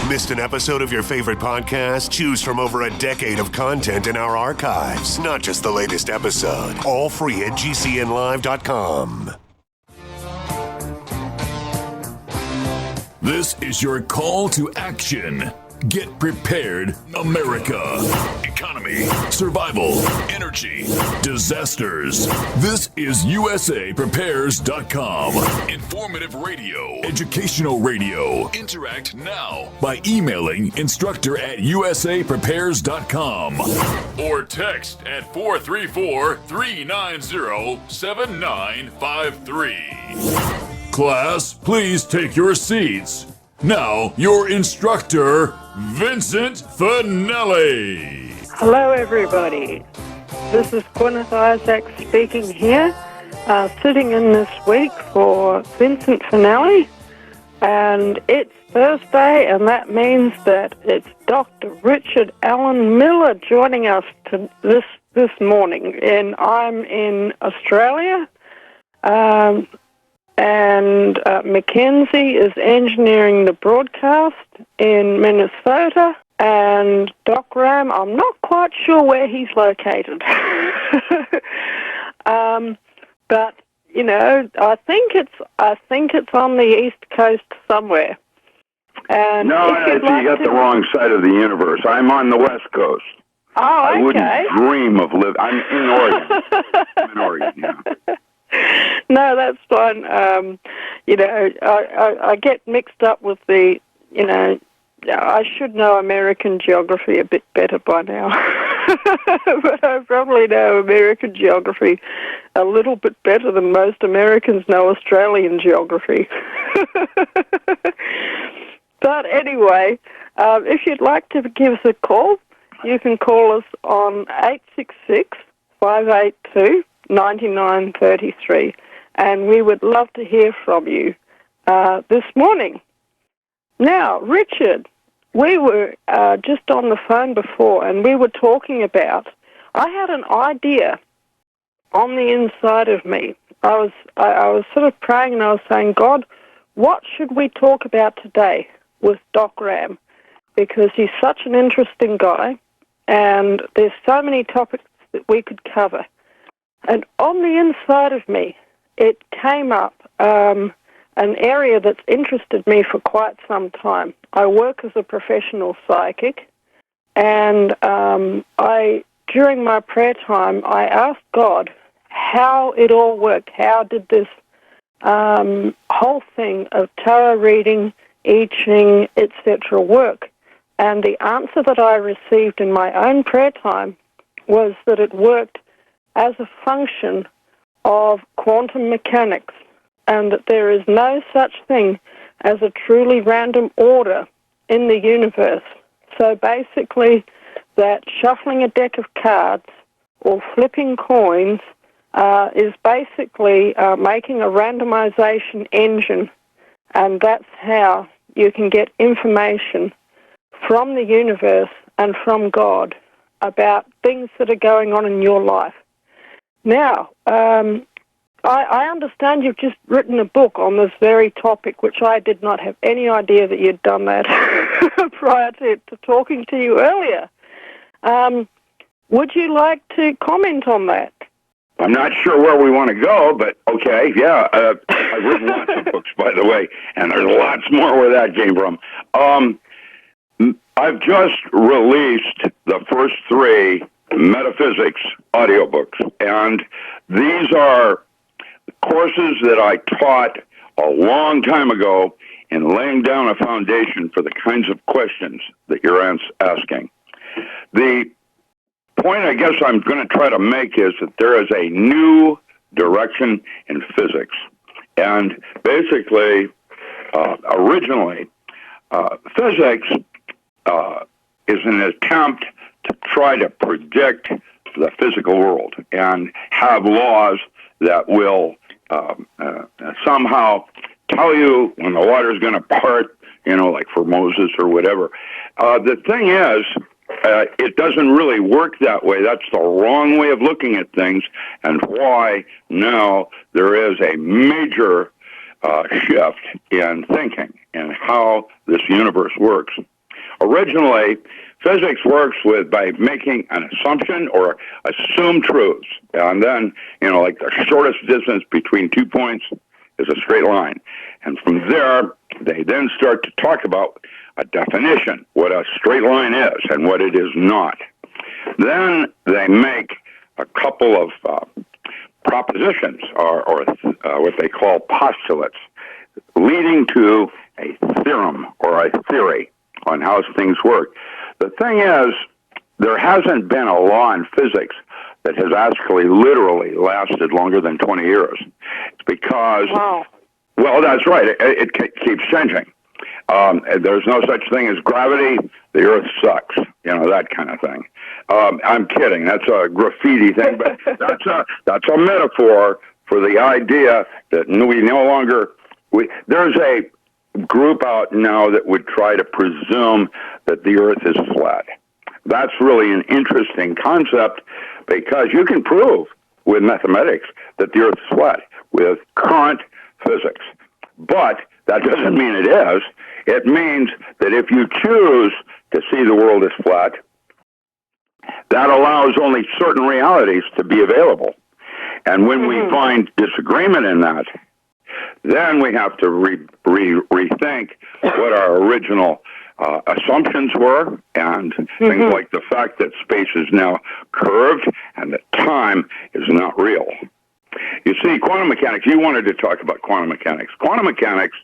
Missed an episode of your favorite podcast? Choose from over a decade of content in our archives, not just the latest episode. All free at gcnlive.com. This is your call to action. Get prepared, America. Economy, survival, energy, disasters. This is USAPrepares.com. Informative radio, educational radio. Interact now by emailing instructor@USAPrepares.com or text at 434-390-7953. Class, please take your seats. Now, your instructor, Vincent Finelli. Hello, everybody. This is Guineith Isaac speaking here, sitting in this week for Vincent Finelli. And it's Thursday, and that means that it's Dr. Richard Allen Miller joining us this morning. And I'm in Australia. And Mackenzie is engineering the broadcast in Minnesota, and Doc Ram, I'm not quite sure where he's located. But you know, I think it's on the East Coast somewhere. And no, I think you got the wrong side of the universe. I'm on the West Coast. Oh, okay. I wouldn't dream of living. I'm in Oregon. I'm in Oregon, yeah. No, that's fine. You know, I get mixed up with the, you know, I should know American geography a bit better by now. But I probably know American geography a little bit better than most Americans know Australian geography. But anyway, if you'd like to give us a call, you can call us on 866-582-9933, and we would love to hear from you this morning. Now, Richard, we were just on the phone before, and we were talking about, I had an idea on the inside of me. I was sort of praying, and I was saying, God, what should we talk about today with Doc Ram? Because he's such an interesting guy, and there's so many topics that we could cover. And on the inside of me, it came up an area that's interested me for quite some time. I work as a professional psychic, and during my prayer time, I asked God how it all worked. How did this whole thing of tarot reading, I Ching, etc. work? And the answer that I received in my own prayer time was that it worked as a function of quantum mechanics, and that there is no such thing as a truly random order in the universe. So basically, that shuffling a deck of cards or flipping coins is basically making a randomization engine, and that's how you can get information from the universe and from God about things that are going on in your life. Now, I understand you've just written a book on this very topic, which I did not have any idea that you'd done that prior to talking to you earlier. Would you like to comment on that? I'm not sure where we want to go, but okay, yeah. I've written lots of books, by the way, and there's lots more where that came from. I've just released the first 3 metaphysics audiobooks, and these are courses that I taught a long time ago in laying down a foundation for the kinds of questions that you're asking. The point I guess I'm going to try to make is that there is a new direction in physics, and basically, originally, physics is an attempt to try to predict the physical world and have laws that will somehow tell you when the water's going to part, you know, like for Moses or whatever. The thing is, it doesn't really work that way. That's the wrong way of looking at things, and why now there is a major shift in thinking and how this universe works. Originally, physics works by making an assumption or assume truths. And then, like the shortest distance between 2 points is a straight line. And from there, they then start to talk about a definition, what a straight line is and what it is not. Then they make a couple of propositions or what they call postulates, leading to a theorem or a theory on how things work. The thing is, there hasn't been a law in physics that has actually literally lasted longer than 20 years. It's because, well, that's right, it keeps changing. There's no such thing as gravity. The Earth sucks, that kind of thing. I'm kidding. That's a graffiti thing, but that's a metaphor for the idea that we no longer. There's a group out now that would try to presume that the Earth is flat. That's really an interesting concept because you can prove with mathematics that the Earth is flat with current physics. But that doesn't mean it is. It means that if you choose to see the world as flat, that allows only certain realities to be available. And when we find disagreement in that, then we have to rethink what our original assumptions were, and things like the fact that space is now curved and that time is not real. You see, quantum mechanics, you wanted to talk about quantum mechanics. Quantum mechanics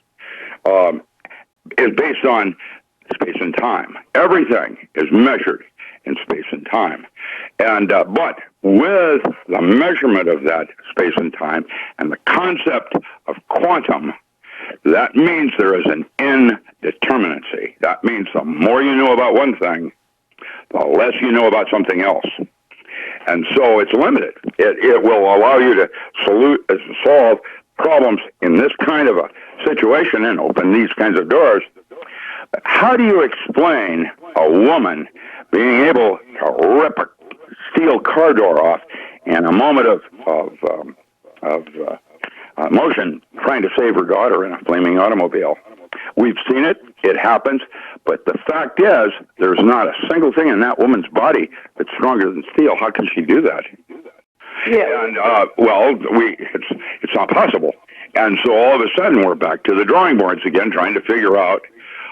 is based on space and time. Everything is measured in space and time. And but with the measurement of that space and time and the concept of quantum, that means there is an indeterminacy. That means the more you know about one thing, the less you know about something else. And so it's limited. It will allow you to solve problems in this kind of a situation and open these kinds of doors. How do you explain a woman being able to rip a steel car door off in a moment of emotion, trying to save her daughter in a flaming automobile? We've seen it. It happens. But the fact is, there's not a single thing in that woman's body that's stronger than steel. How can she do that? Yeah. And, it's not possible. And so all of a sudden, we're back to the drawing boards again, trying to figure out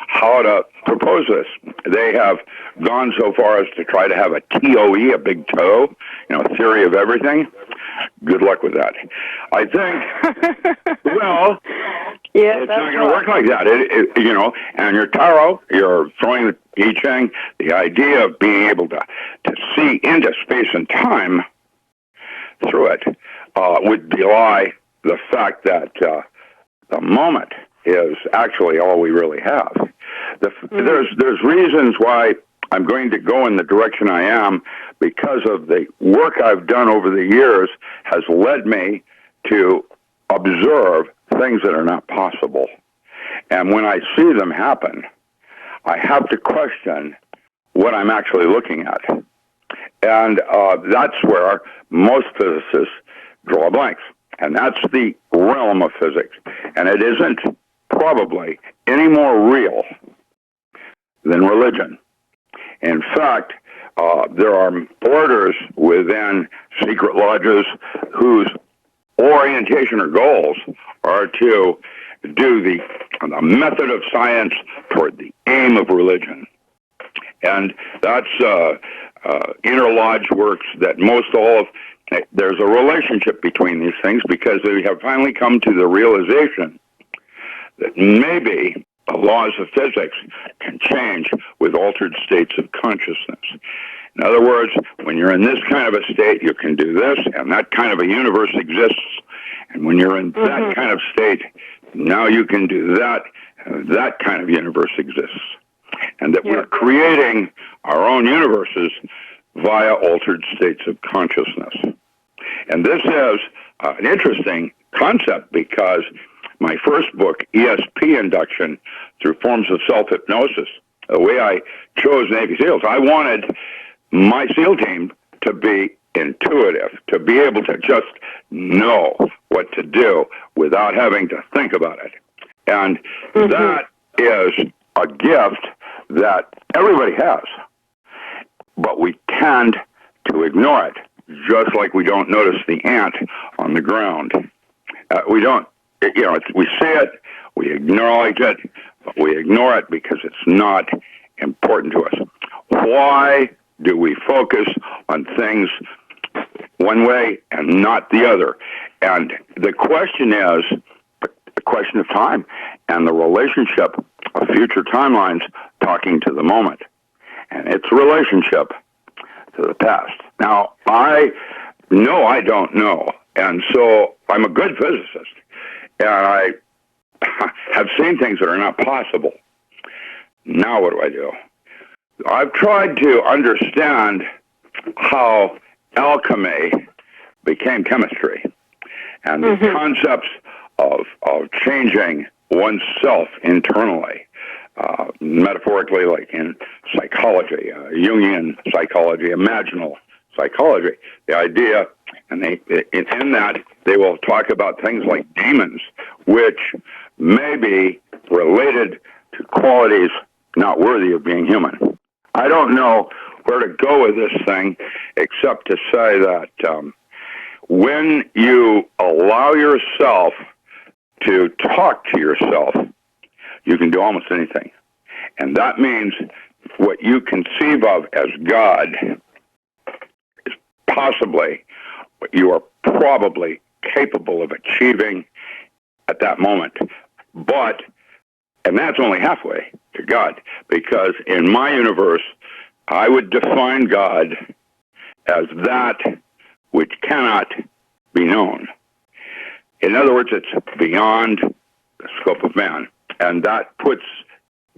how to propose this. They have gone so far as to try to have a TOE, a big toe, theory of everything. Good luck with that. I think, well, it's not going to work like that. And your tarot, you're throwing the I Ching, the idea of being able to see into space and time through it would belie the fact that the moment is actually all we really have. There's reasons why I'm going to go in the direction I am, because of the work I've done over the years has led me to observe things that are not possible. And when I see them happen, I have to question what I'm actually looking at. And that's where most physicists draw blanks. And that's the realm of physics. And it isn't probably any more real than religion. In fact, there are orders within secret lodges whose orientation or goals are to do the method of science toward the aim of religion. And that's inner lodge works that most all of. There's a relationship between these things because they have finally come to the realization that maybe the laws of physics can change with altered states of consciousness. In other words, when you're in this kind of a state, you can do this, and that kind of a universe exists. And when you're in that kind of state, now you can do that, and that kind of universe exists. And that we're creating our own universes via altered states of consciousness. And this is an interesting concept because my first book, ESP Induction Through Forms of Self-Hypnosis, the way I chose Navy SEALs, I wanted my SEAL team to be intuitive, to be able to just know what to do without having to think about it. And that is a gift that everybody has, but we tend to ignore it, just like we don't notice the ant on the ground. We don't, we see it, we acknowledge it, but we ignore it because it's not important to us. Why do we focus on things one way and not the other? And the question is a question of time and the relationship of future timelines talking to the moment and its relationship to the past. Now, I know I don't know, and so I'm a good physicist, and I have seen things that are not possible. Now what do? I've tried to understand how alchemy became chemistry and the concepts of changing oneself internally, metaphorically, like in psychology, Jungian psychology, imaginal psychology. The idea, and in that, they will talk about things like demons, which may be related to qualities not worthy of being human. I don't know where to go with this thing except to say that when you allow yourself to talk to yourself, you can do almost anything. And that means what you conceive of as God is possibly what you are probably capable of achieving at that moment. And that's only halfway to God, because in my universe, I would define God as that which cannot be known. In other words, it's beyond the scope of man. And that puts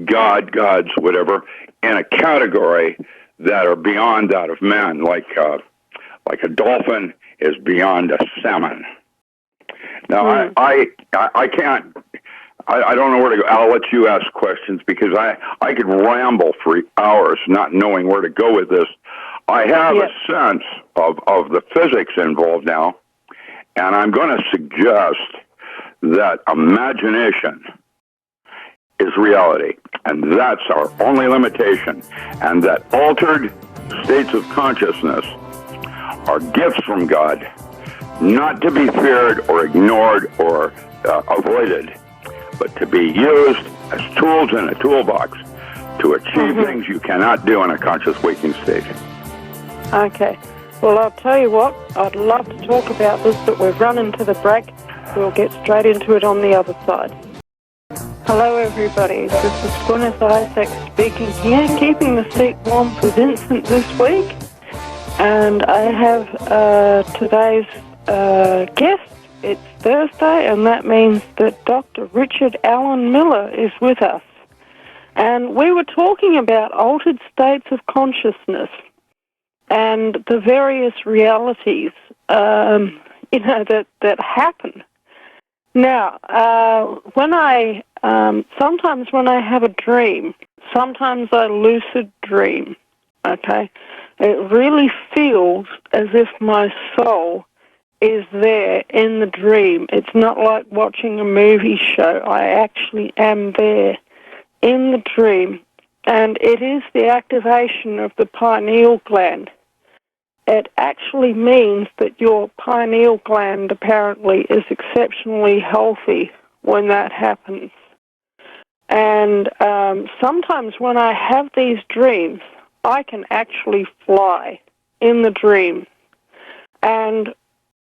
gods, whatever, in a category that are beyond that of man, like a dolphin is beyond a salmon. Now, I can't, I don't know where to go. I'll let you ask questions because I could ramble for hours not knowing where to go with this. I have a sense of the physics involved now, and I'm going to suggest that imagination is reality, and that's our only limitation, and that altered states of consciousness are gifts from God, not to be feared or ignored or avoided, but to be used as tools in a toolbox to achieve things you cannot do in a conscious waking state. Okay. Well, I'll tell you what, I'd love to talk about this, but we've run into the break. We'll get straight into it on the other side. Hello, everybody. This is Guineith Isaac speaking here, keeping the seat warm for Vincent this week. And I have today's guest. It's Thursday, and that means that Dr. Richard Alan Miller is with us. And we were talking about altered states of consciousness and the various realities, that happen. Now, sometimes when I have a dream, sometimes I lucid dream, okay? It really feels as if my soul is there in the dream. It's not like watching a movie show. I actually am there in the dream, and it is the activation of the pineal gland. It actually means that your pineal gland apparently is exceptionally healthy when that happens. And sometimes when I have these dreams, I can actually fly in the dream. And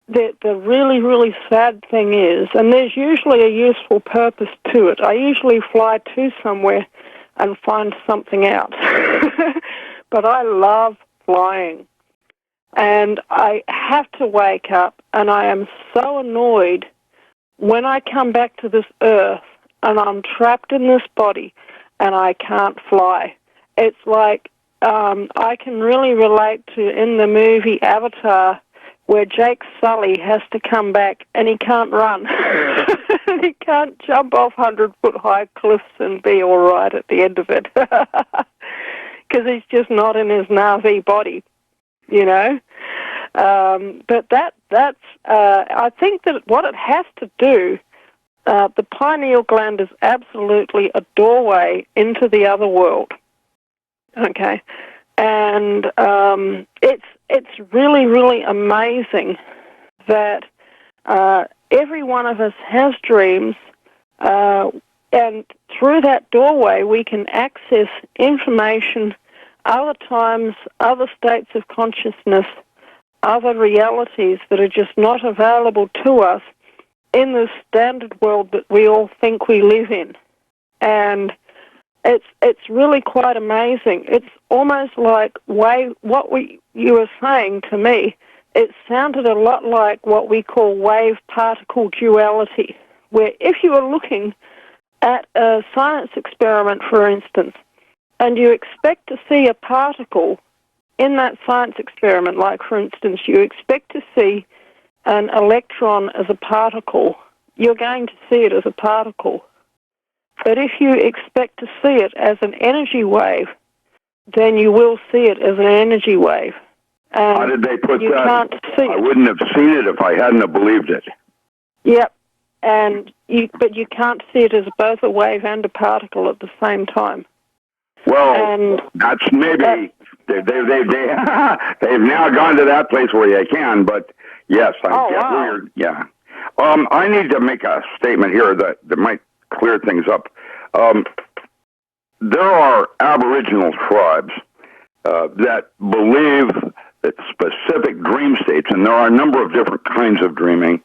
the really, really sad thing is, and there's usually a useful purpose to it, I usually fly to somewhere and find something out. But I love flying. And I have to wake up, and I am so annoyed when I come back to this earth and I'm trapped in this body and I can't fly. It's like I can really relate to in the movie Avatar, where Jake Sully has to come back and he can't run. He can't jump off 100-foot-high cliffs and be all right at the end of it because he's just not in his Na'vi body. You know, but that's I think that what it has to do, the pineal gland is absolutely a doorway into the other world. Okay, and it's really, really amazing that every one of us has dreams, and through that doorway we can access information, other times, other states of consciousness, other realities that are just not available to us in the standard world that we all think we live in. And it's really quite amazing. It's almost like you were saying to me, it sounded a lot like what we call wave-particle duality, where if you were looking at a science experiment, for instance, and you expect to see a particle in that science experiment, like, for instance, you expect to see an electron as a particle, you're going to see it as a particle. But if you expect to see it as an energy wave, then you will see it as an energy wave. How did they put you that? Can't see it. I wouldn't have seen it if I hadn't have believed it. Yep, but you can't see it as both a wave and a particle at the same time. Well, that's maybe they've now gone to that place where they can. But yes, I get where you're. Yeah, I need to make a statement here that might clear things up. There are Aboriginal tribes that believe that specific dream states, and there are a number of different kinds of dreaming.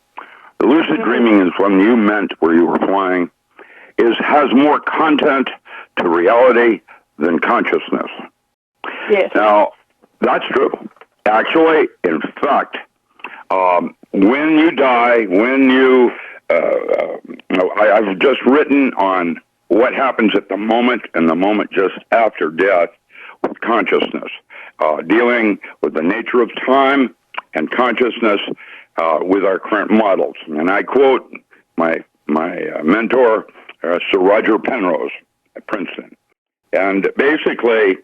The lucid dreaming is when you meant where you were flying, has more content to reality than consciousness. Yes. Now, that's true. Actually, in fact, when you die, I've just written on what happens at the moment and the moment just after death with consciousness, dealing with the nature of time and consciousness with our current models. And I quote my mentor, Sir Roger Penrose at Princeton. And basically,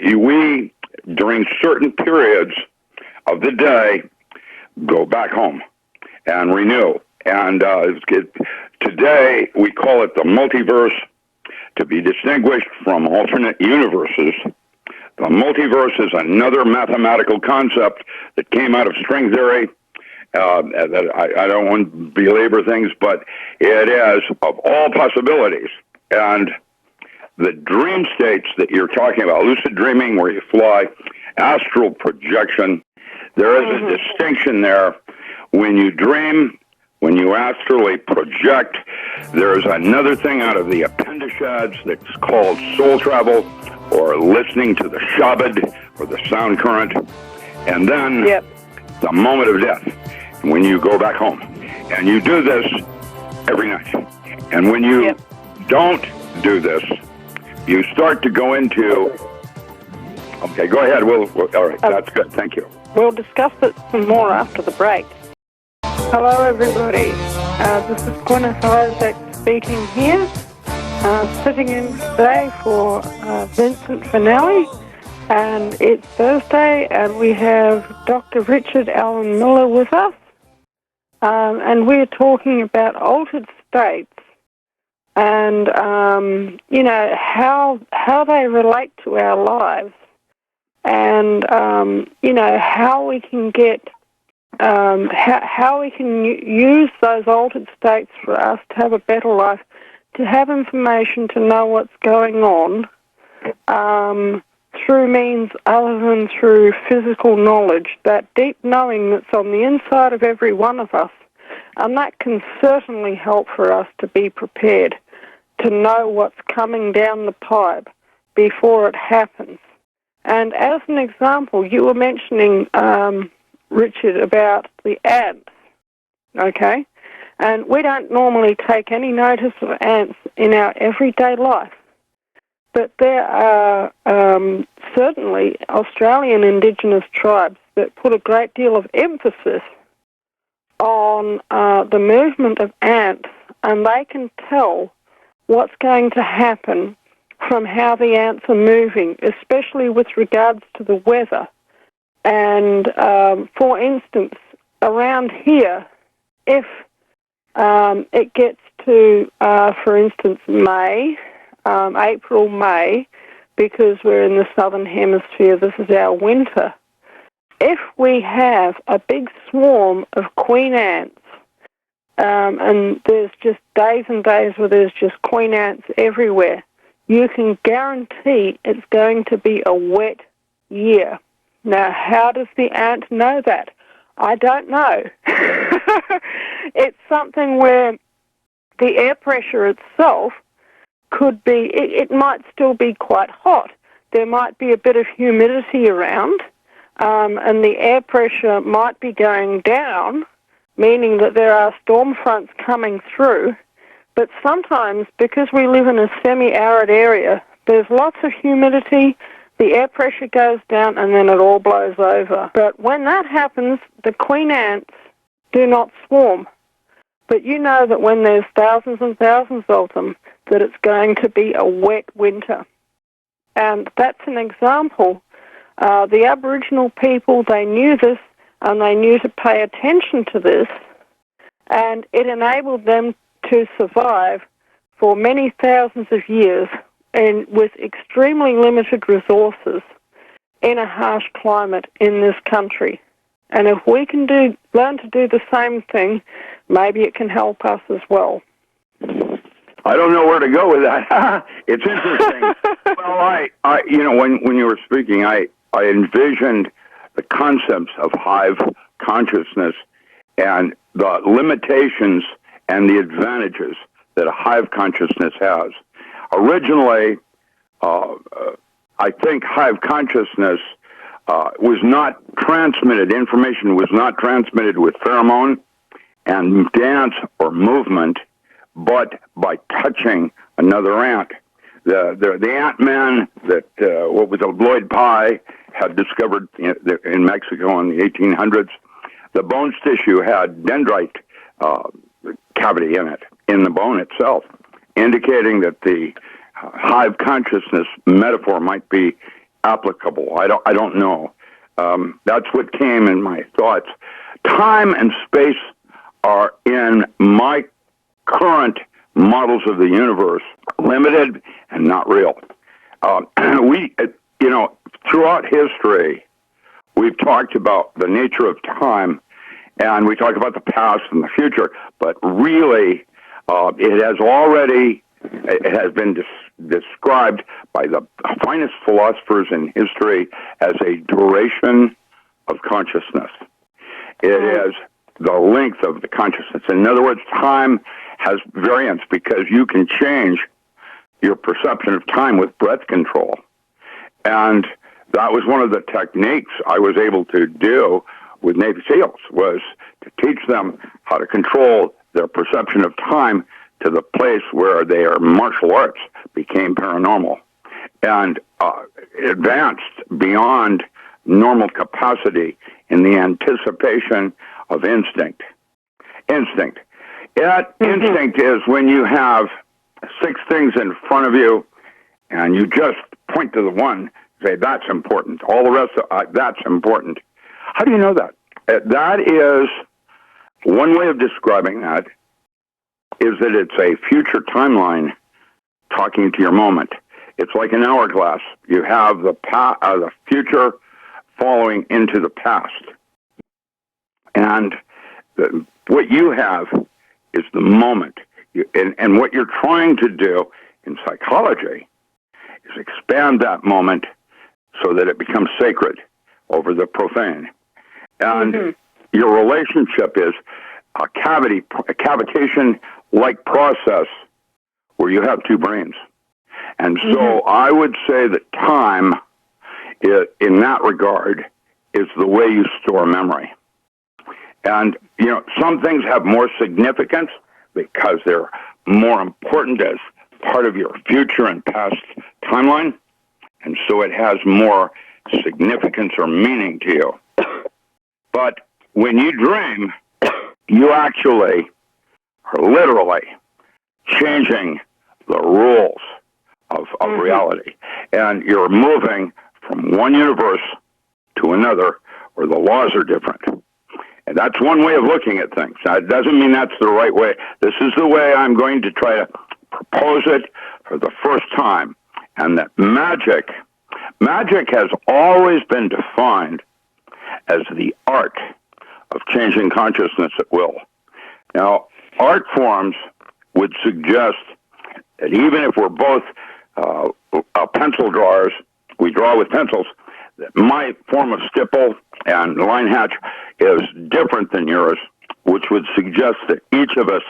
we, during certain periods of the day, go back home and renew. And today, we call it the multiverse, to be distinguished from alternate universes. The multiverse is another mathematical concept that came out of string theory. That I don't want to belabor things, but it is of all possibilities. And the dream states that you're talking about, lucid dreaming where you fly, astral projection, there is a distinction there. When you dream, when you astrally project, there's another thing out of the appendices that's called soul travel, or listening to the shabad, or the sound current, and then the moment of death, when you go back home. And you do this every night. And when you don't do this, you start to go into... Okay, go ahead. All right, that's good. Thank you. We'll discuss it some more after the break. Hello, everybody. This is Guineith Isaac speaking here, sitting in today for Vincent Finelli, and it's Thursday, and we have Dr. Richard Allen Miller with us, and we're talking about altered states and, how they relate to our lives, and, how we can get... how we can use those altered states for us to have a better life, to have information, to know what's going on through means other than through physical knowledge, that deep knowing that's on the inside of every one of us. And that can certainly help for us to be prepared, to know what's coming down the pipe before it happens. And as an example, you were mentioning... Richard, about the ants, okay? And we don't normally take any notice of ants in our everyday life. But there are certainly Australian Indigenous tribes that put a great deal of emphasis on the movement of ants, and they can tell what's going to happen from how the ants are moving, especially with regards to the weather. And, for instance, around here, if it gets to, for instance, April, May, because we're in the southern hemisphere, this is our winter. If we have a big swarm of queen ants, and there's just days and days where there's just queen ants everywhere, you can guarantee it's going to be a wet year. Now, how does the ant know that? I don't know. It's something where the air pressure itself could be, it might still be quite hot. There might be a bit of humidity around, and the air pressure might be going down, meaning that there are storm fronts coming through. But sometimes, because we live in a semi-arid area, there's lots of humidity, the air pressure goes down, and then it all blows over. But when that happens, the queen ants do not swarm. But you know that when there's thousands and thousands of them, that it's going to be a wet winter. And that's an example. The Aboriginal people, they knew this, and they knew to pay attention to this, and it enabled them to survive for many thousands of years and with extremely limited resources in a harsh climate in this country. And if we can learn to do the same thing, maybe it can help us as well. I don't know where to go with that. It's interesting. Well, when you were speaking, I envisioned the concepts of hive consciousness and the limitations and the advantages that a hive consciousness has. Originally, I think hive consciousness was not transmitted, information was not transmitted with pheromone and dance or movement, but by touching another ant. The ant-man that, Lloyd Pye had discovered in Mexico in the 1800s, the bone's tissue had dendrite cavity in it, in the bone itself, indicating that the hive consciousness metaphor might be applicable. I don't know. That's what came in my thoughts. Time and space are in my current models of the universe limited and not real. Throughout history, we've talked about the nature of time, and we talk about the past and the future, but really, it has been described by the finest philosophers in history as a duration of consciousness. It is the length of the consciousness. In other words, time has variance because you can change your perception of time with breath control. And that was one of the techniques I was able to do with Navy SEALs, was to teach them how to control their perception of time to the place where their martial arts became paranormal and advanced beyond normal capacity in the anticipation of instinct. Instinct. That instinct is when you have 6 things in front of you and you just point to the one, say, that's important. All the rest, that's important. How do you know that? That is, one way of describing that is that it's a future timeline talking to your moment. It's like an hourglass. You have the future following into the past. And what you have is the moment. And what you're trying to do in psychology is expand that moment so that it becomes sacred over the profane. And your relationship is a cavitation-like process where you have 2 brains. And so I would say that time, in that regard, is the way you store memory. And, some things have more significance because they're more important as part of your future and past timeline. And so it has more significance or meaning to you. But when you dream, you actually are literally changing the rules of reality. And you're moving from one universe to another where the laws are different. And that's one way of looking at things. Now, it doesn't mean that's the right way. This is the way I'm going to try to propose it for the first time. and that magic has always been defined as the art of changing consciousness at will. Now, art forms would suggest that even if we're both pencil drawers, we draw with pencils, that my form of stipple and line hatch is different than yours, which would suggest that each of us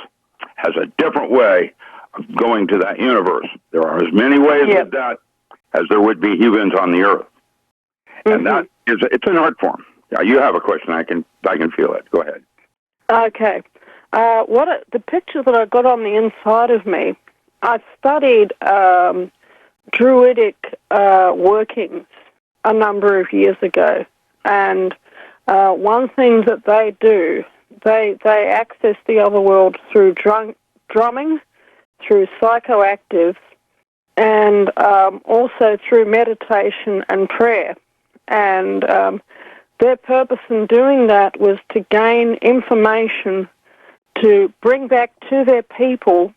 has a different way of going to that universe. There are as many ways of that as there would be humans on the earth. And that is, it's an art form. Now, you have a question. I can feel it. Go ahead. Okay. The picture that I got on the inside of me, I studied druidic workings a number of years ago. And one thing that they do, they access the other world through drumming, through psychoactives, and also through meditation and prayer. And their purpose in doing that was to gain information to bring back to their people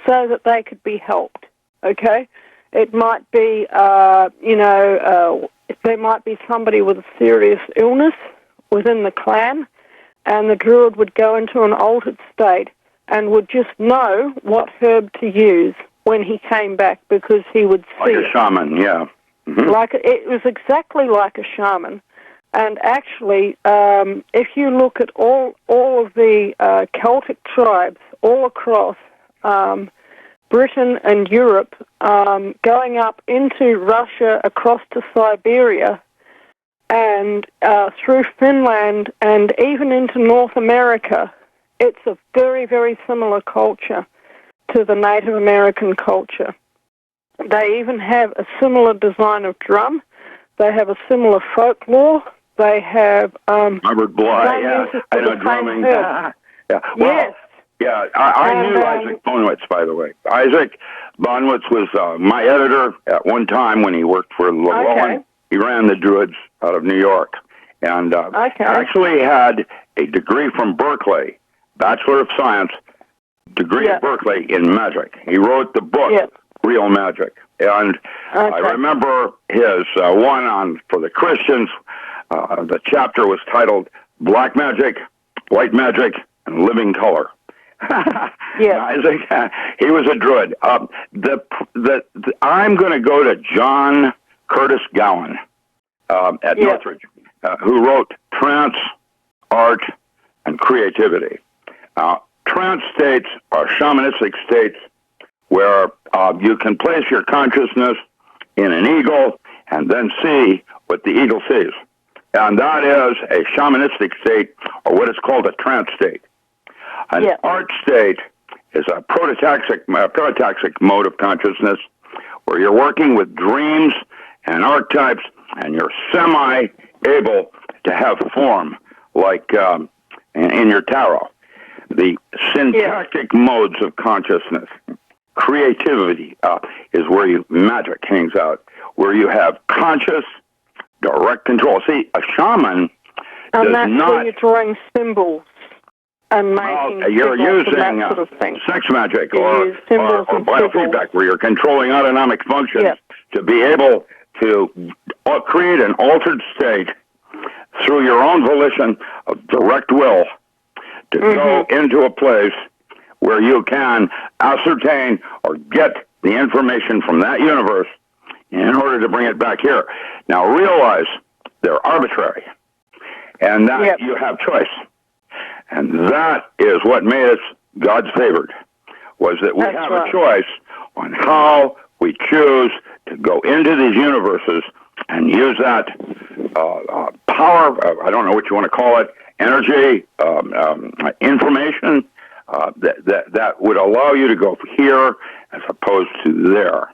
so that they could be helped, okay? It might be, there might be somebody with a serious illness within the clan, and the druid would go into an altered state and would just know what herb to use when he came back, because he would see like a shaman, yeah. Mm-hmm. It was exactly like a shaman. And actually, if you look at all of the Celtic tribes all across Britain and Europe, going up into Russia, across to Siberia, and through Finland, and even into North America, it's a very, very similar culture to the Native American culture. They even have a similar design of drum. They have a similar folklore. They have Robert Bly, yeah, I know drumming. Yeah, well, yes. Yeah, I knew Isaac Bonwitz, by the way. Isaac Bonwitz was my editor at one time when he worked for Llewellyn. Okay. He ran the Druids out of New York, and actually had a degree from Berkeley, Bachelor of Science, degree at Berkeley in magic. He wrote the book, Real Magic. And I remember his one for the Christians. The chapter was titled Black Magic, White Magic, and Living Color. Isaac, he was a druid. I'm going to go to John Curtis Gowan at Northridge, who wrote Trance, Art, and Creativity. Trance states are shamanistic states where you can place your consciousness in an eagle and then see what the eagle sees. And that is a shamanistic state, or what is called a trance state. An art state is a prototaxic mode of consciousness where you're working with dreams and archetypes, and you're semi-able to have form, like in your tarot. The syntactic modes of consciousness, creativity, is where magic hangs out, where you have conscious, direct control. See, a shaman does that's not... where you're drawing symbols and making you're using that sort of thing. Sex magic or biofeedback, where you're controlling autonomic functions to be able to create an altered state through your own volition of direct will to go into a place where you can ascertain or get the information from that universe in order to bring it back here. Now realize they're arbitrary, and that you have choice. And that is what made us God's favored, was that we have a choice on how we choose to go into these universes and use that power, I don't know what you want to call it, energy, information, that would allow you to go here as opposed to there.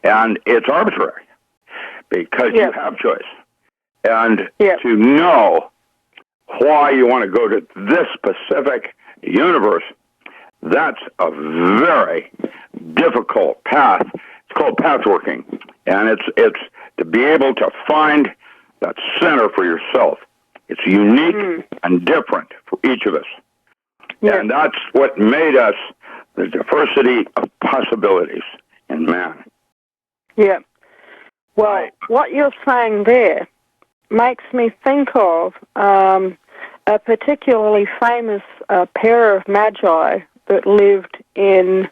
And it's arbitrary because you have choice. And to know why you want to go to this specific universe, that's a very difficult path. It's called pathworking. And it's to be able to find that center for yourself. It's unique and different for each of us. And that's what made us the diversity of possibilities in man. Yeah. Well, what you're saying there makes me think of a particularly famous pair of magi that lived in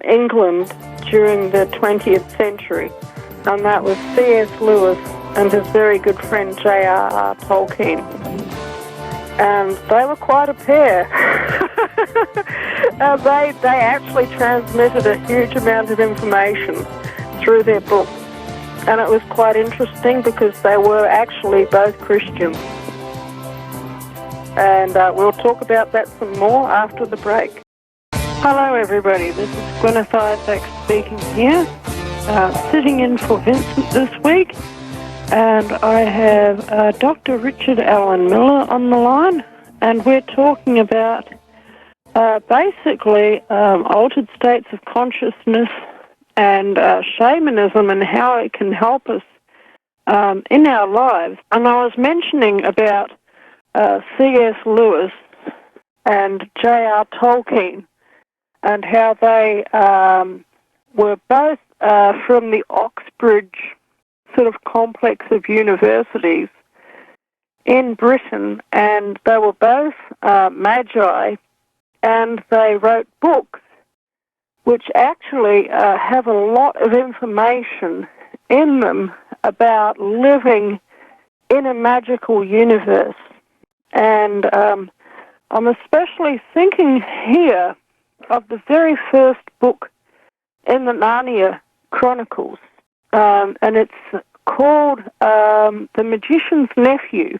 England during the 20th century, and that was C.S. Lewis and his very good friend J.R.R. Tolkien. And they were quite a pair. They actually transmitted a huge amount of information through their books. And it was quite interesting because they were actually both Christians. And we'll talk about that some more after the break. Hello, everybody. This is Guineith Isaac speaking here, sitting in for Vincent this week. And I have Dr. Richard Allen Miller on the line, and we're talking about basically altered states of consciousness and shamanism and how it can help us in our lives. And I was mentioning about C.S. Lewis and J.R. Tolkien and how they were both from the Oxbridge sort of complex of universities in Britain, and they were both magi, and they wrote books which actually have a lot of information in them about living in a magical universe. And I'm especially thinking here of the very first book in the Narnia Chronicles, and it's called The Magician's Nephew.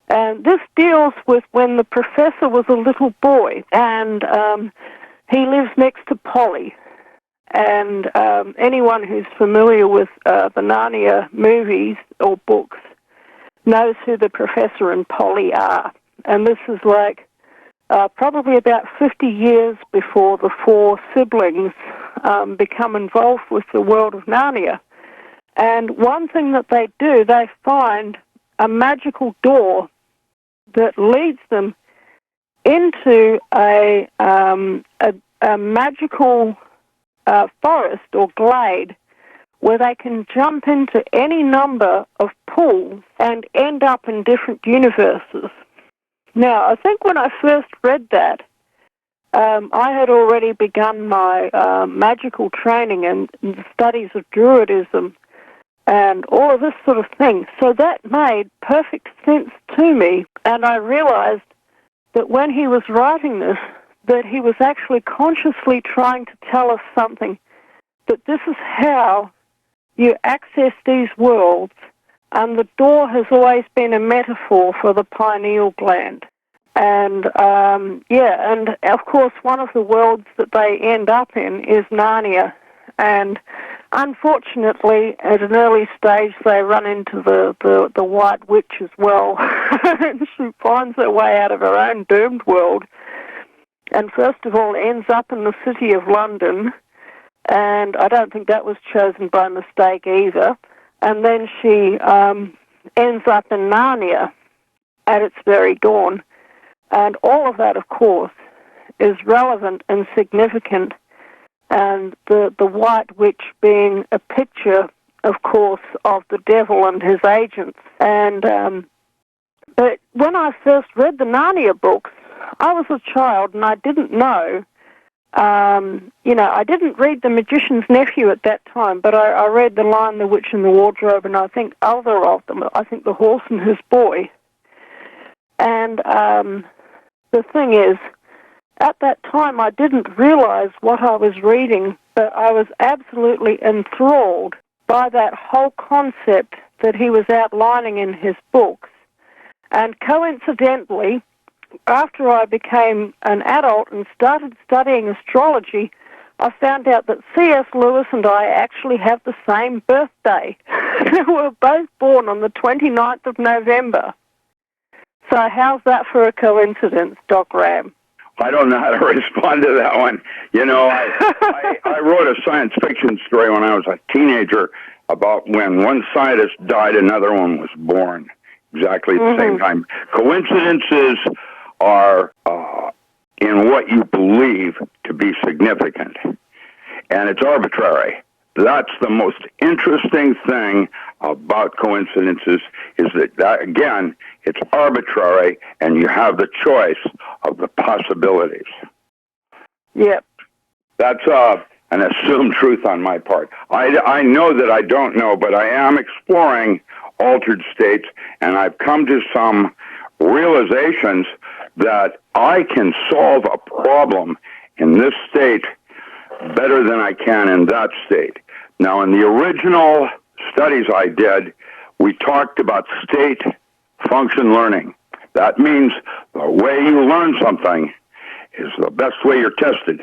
And this deals with when the professor was a little boy, and he lives next to Polly. And anyone who's familiar with the Narnia movies or books knows who the professor and Polly are. And this is like probably about 50 years before the four siblings become involved with the world of Narnia. And one thing that they do, they find a magical door that leads them into a magical forest or glade where they can jump into any number of pools and end up in different universes. Now, I think when I first read that, I had already begun my magical training and the studies of Druidism and all of this sort of thing. So that made perfect sense to me, and I realized that when he was writing this, that he was actually consciously trying to tell us something, that this is how you access these worlds, and the door has always been a metaphor for the pineal gland. And, and of course one of the worlds that they end up in is Narnia. And unfortunately, at an early stage, they run into the White Witch as well. And she finds her way out of her own doomed world. And first of all, ends up in the city of London. And I don't think that was chosen by mistake either. And then she ends up in Narnia at its very dawn. And all of that, of course, is relevant and significant. And the White Witch being a picture, of course, of the devil and his agents. And but when I first read the Narnia books, I was a child and I didn't know. I didn't read The Magician's Nephew at that time, but I read The Lion, the Witch, and the Wardrobe, and I think other of them. I think The Horse and His Boy. And the thing is, at that time, I didn't realize what I was reading, but I was absolutely enthralled by that whole concept that he was outlining in his books. And coincidentally, after I became an adult and started studying astrology, I found out that C.S. Lewis and I actually have the same birthday. We were both born on the 29th of November. So how's that for a coincidence, Doc Ram? I don't know how to respond to that one. You know, I wrote a science fiction story when I was a teenager about when one scientist died, another one was born exactly at the same time. Coincidences are in what you believe to be significant, and it's arbitrary. that's the most interesting thing about coincidences, is that again, it's arbitrary, and you have the choice of the possibilities. Yep. That's an assumed truth on my part. I know that I don't know, but I am exploring altered states, and I've come to some realizations that I can solve a problem in this state better than I can in that state. Now, in the original studies I did, we talked about state function learning. That means the way you learn something is the best way you're tested.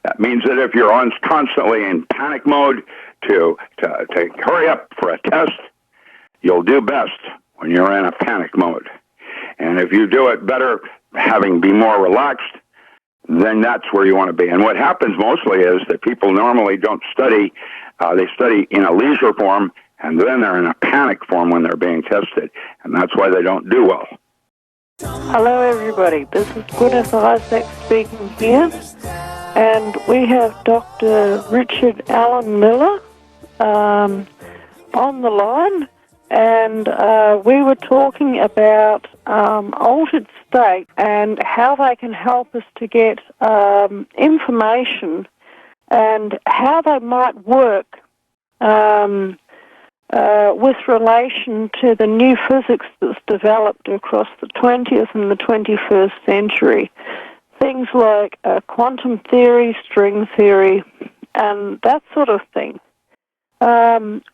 That means that if you're constantly in panic mode to hurry up for a test, you'll do best when you're in a panic mode. And if you do it better, be more relaxed, then that's where you want to be. And what happens mostly is that people normally don't study. They study in a leisure form, and then they're in a panic form when they're being tested. And that's why they don't do well. Hello, everybody. This is Guineith Isaac speaking here. And we have Dr. Richard Allen Miller on the line. And we were talking about altered state and how they can help us to get information and how they might work with relation to the new physics that's developed across the 20th and the 21st century. Things like quantum theory, string theory, and that sort of thing.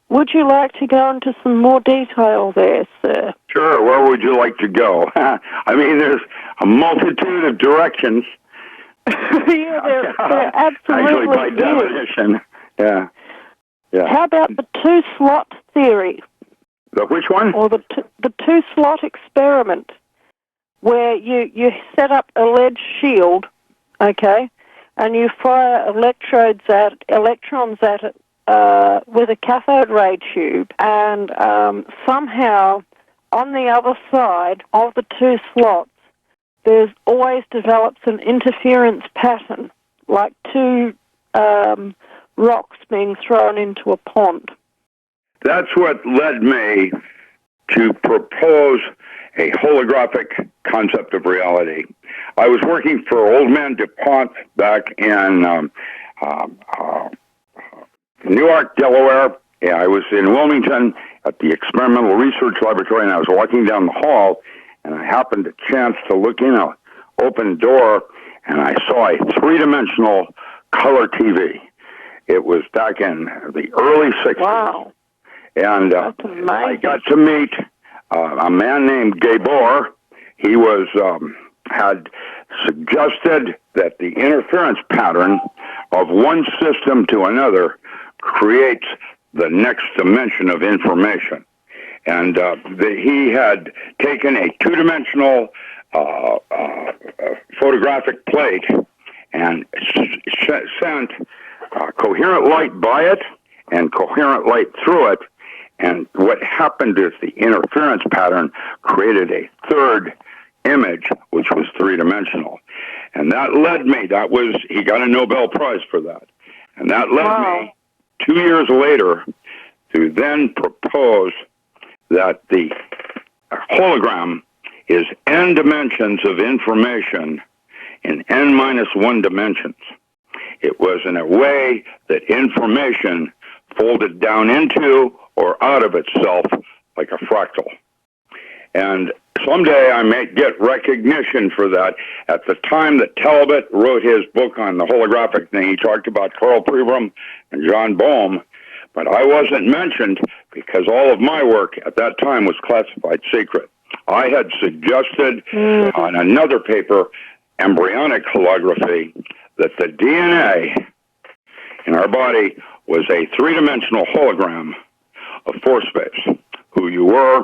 Would you like to go into some more detail there, sir? Sure. Where would you like to go? I mean, there's a multitude of directions. Yeah, there absolutely actually, by definition. Yeah. How about the two-slot theory? The which one? Or the two-slot experiment, where you set up a lead shield, okay, and you fire electrons at it with a cathode ray tube, and somehow on the other side of the two slots, there's always develops an interference pattern, like two rocks being thrown into a pond. That's what led me to propose a holographic concept of reality. I was working for Old Man DuPont back in Newark, Delaware. Yeah, I was in Wilmington at the Experimental Research Laboratory, and I was walking down the hall, and I happened to chance to look in an open door, and I saw a three-dimensional color TV. It was back in the early 60s. Wow. And I got to meet a man named Gabor. He was had suggested that the interference pattern of one system to another creates the next dimension of information. And he had taken a two-dimensional photographic plate and sent coherent light by it and coherent light through it. And what happened is the interference pattern created a third image, which was three-dimensional. And that led me, he got a Nobel Prize for that. And that led me 2 years later to then propose that the hologram is n dimensions of information in n-1 dimensions. It was in a way that information folded down into or out of itself like a fractal. And someday I may get recognition for that. At the time that Talbot wrote his book on the holographic thing, he talked about Carl Pribram and John Bohm, but I wasn't mentioned because all of my work at that time was classified secret. I had suggested on another paper, Embryonic Holography, that the DNA in our body was a three-dimensional hologram of four space, who you were,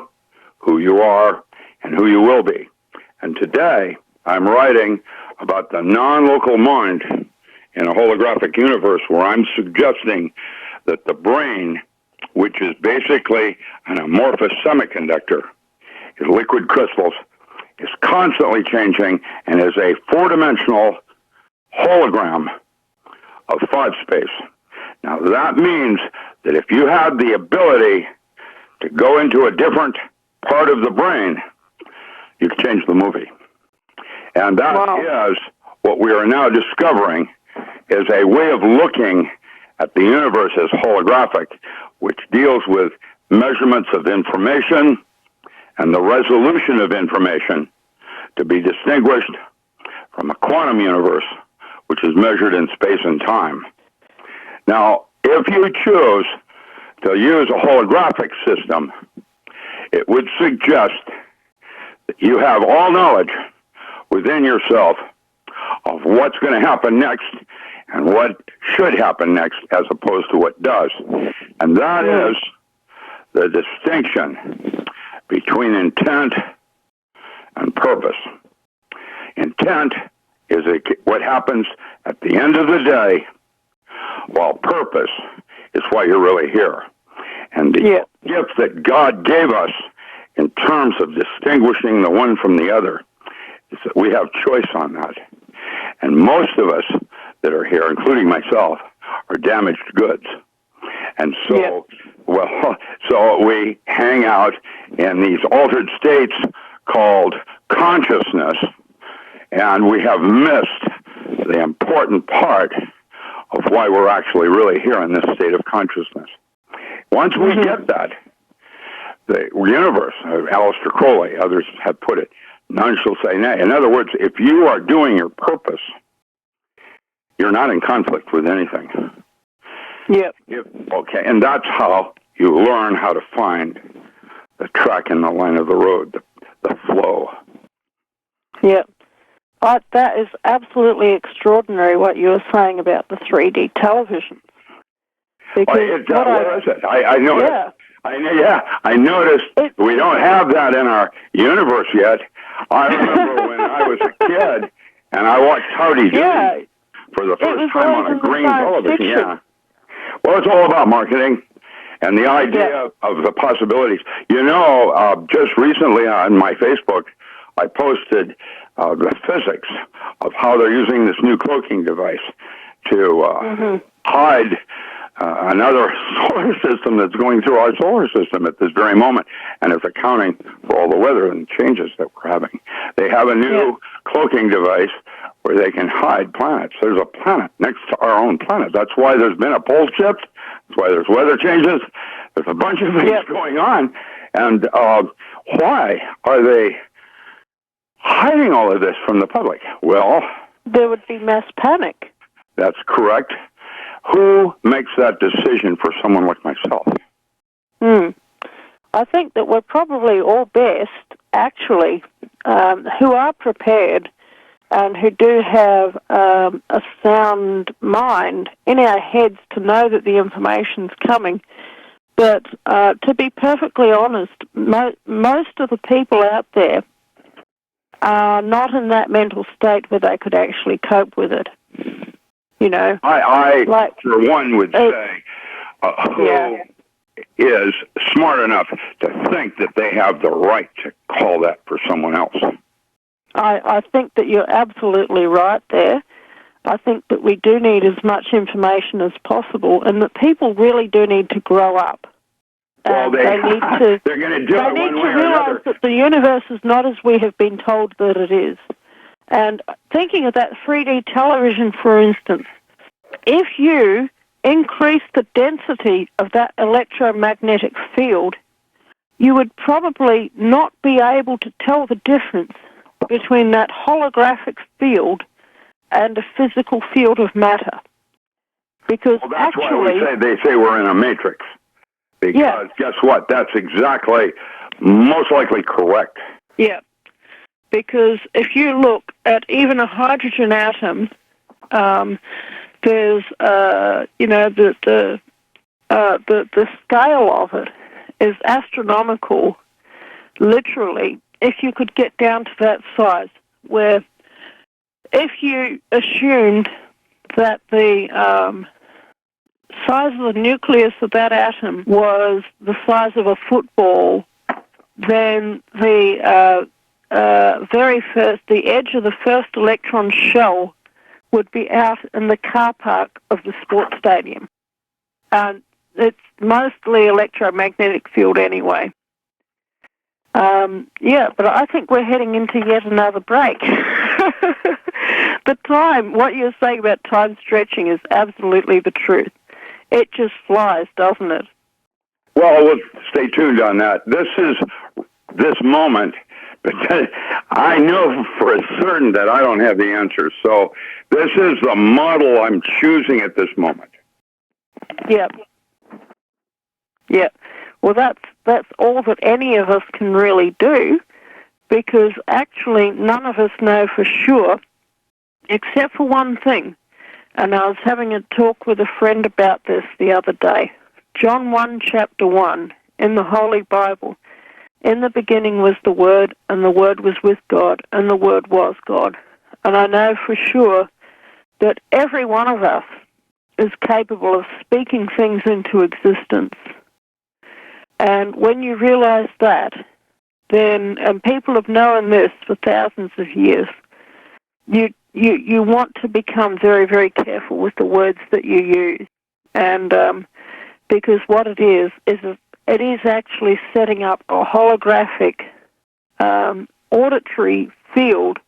who you are, and who you will be. And today, I'm writing about the non-local mind in a holographic universe where I'm suggesting that the brain, which is basically an amorphous semiconductor, is liquid crystals, is constantly changing and is a four-dimensional hologram of five space. Now, that means that if you have the ability to go into a different part of the brain, you can change the movie. And that is what we are now discovering is a way of looking at the universe as holographic, which deals with measurements of information and the resolution of information to be distinguished from a quantum universe, which is measured in space and time. Now, if you choose to use a holographic system, it would suggest that you have all knowledge within yourself of what's going to happen next and what should happen next as opposed to what does. And that is the distinction between intent and purpose. Intent is what happens at the end of the day, while purpose is why you're really here. And the gift that God gave us in terms of distinguishing the one from the other is that we have choice on that. And most of us that are here, including myself, are damaged goods. And so, so we hang out in these altered states called consciousness, and we have missed the important part of why we're actually really here in this state of consciousness. Once we get that, the universe, Aleister Crowley, others have put it, none shall say nay. In other words, if you are doing your purpose, you're not in conflict with anything. Okay, and that's how you learn how to find the track in the line of the road, the flow. That is absolutely extraordinary what you were saying about the 3D televisions. Because what is it? I noticed. I noticed we don't have that in our universe yet. I remember when I was a kid and I watched Howdy Doody for the first time on a green television. Well, it's all about marketing and the idea of the possibilities. You know, just recently on my Facebook, I posted the physics of how they're using this new cloaking device to hide another solar system that's going through our solar system at this very moment and is accounting for all the weather and changes that we're having. They have a new cloaking device where they can hide planets. There's a planet next to our own planet. That's why there's been a pole shift. That's why there's weather changes. There's a bunch of things going on. And why are they hiding all of this from the public? Well, there would be mass panic. That's correct. Who makes that decision for someone like myself? I think that we're probably all best, actually, who are prepared and who do have a sound mind in our heads to know that the information's coming. But to be perfectly honest, most of the people out there are not in that mental state where they could actually cope with it. You know, I for one, would say who is smart enough to think that they have the right to call that for someone else. I think that you're absolutely right there. I think that we do need as much information as possible, and that people really do need to grow up. Well, they need to. They're going to do it one way or another. They need to realize that the universe is not as we have been told that it is. And thinking of that 3D television, for instance, if you increase the density of that electromagnetic field, you would probably not be able to tell the difference between that holographic field and a physical field of matter. Because that's why they say we're in a matrix. Because guess what? That's exactly, most likely correct. Yeah. Because if you look at even a hydrogen atom, there's, the scale of it is astronomical, literally, if you could get down to that size, where if you assumed that the size of the nucleus of that atom was the size of a football, then the edge of the first electron shell would be out in the car park of the sports stadium. It's mostly electromagnetic field anyway. But I think we're heading into yet another break. The time, what you're saying about time stretching is absolutely the truth. It just flies, doesn't it? Well, we'll stay tuned on that. This moment, but I know for certain that I don't have the answer. So this is the model I'm choosing at this moment. Yep. Well, that's all that any of us can really do, because actually none of us know for sure, except for one thing. And I was having a talk with a friend about this the other day. John 1, chapter 1, in the Holy Bible. In the beginning was the Word, and the Word was with God, and the Word was God. And I know for sure that every one of us is capable of speaking things into existence. And when you realize that, then, and people have known this for thousands of years, you want to become very, very careful with the words that you use. And because what it is it is actually setting up a holographic auditory field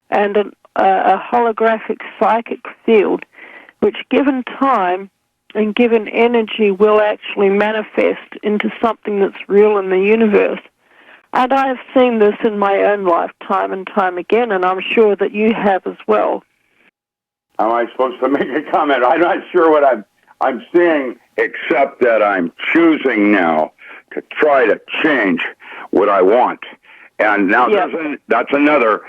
and a holographic psychic field, which given time and given energy will actually manifest into something that's real in the universe. And I have seen this in my own life time and time again, and I'm sure that you have as well. Am I supposed to make a comment? I'm not sure what I'm seeing, except that I'm choosing now to try to change what I want. And now that's another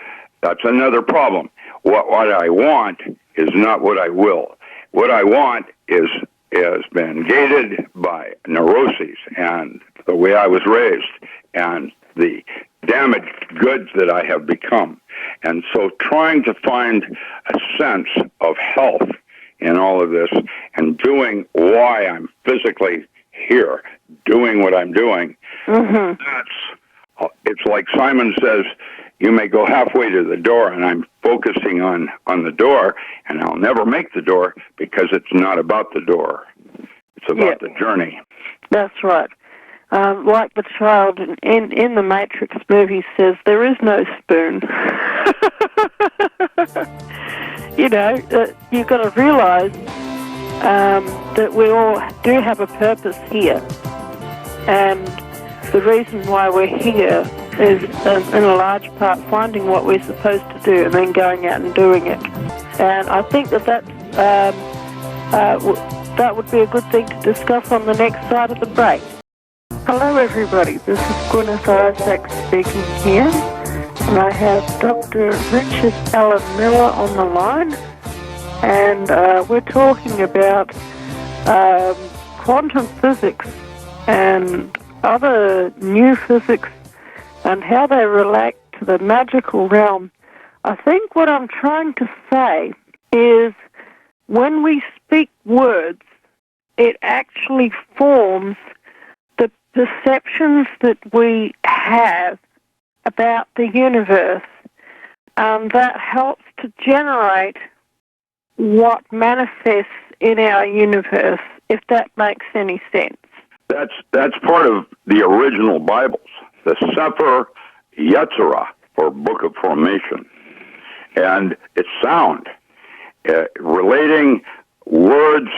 problem. What I want is not what I will. What I want has been gated by neuroses and the way I was raised and the damaged goods that I have become. And so trying to find a sense of health in all of this and doing why I'm physically here, doing what I'm doing, it's like Simon says, you may go halfway to the door, and I'm focusing on the door, and I'll never make the door because it's not about the door. It's about the journey. That's right. Like the child in the Matrix movie says, there is no spoon. You've got to realize that we all do have a purpose here. And the reason why we're here is, in a large part, finding what we're supposed to do and then going out and doing it. And I think that would be a good thing to discuss on the next side of the break. Hello, everybody. This is Guineith Isaac speaking here. And I have Dr. Richard Allen Miller on the line. And we're talking about quantum physics and other new physics and how they relate to the magical realm. I think what I'm trying to say is when we speak words, it actually forms the perceptions that we have about the universe, and that helps to generate what manifests in our universe, if that makes any sense. That's part of the original Bibles, the Sefer Yetzirah, or Book of Formation. And it's sound, relating words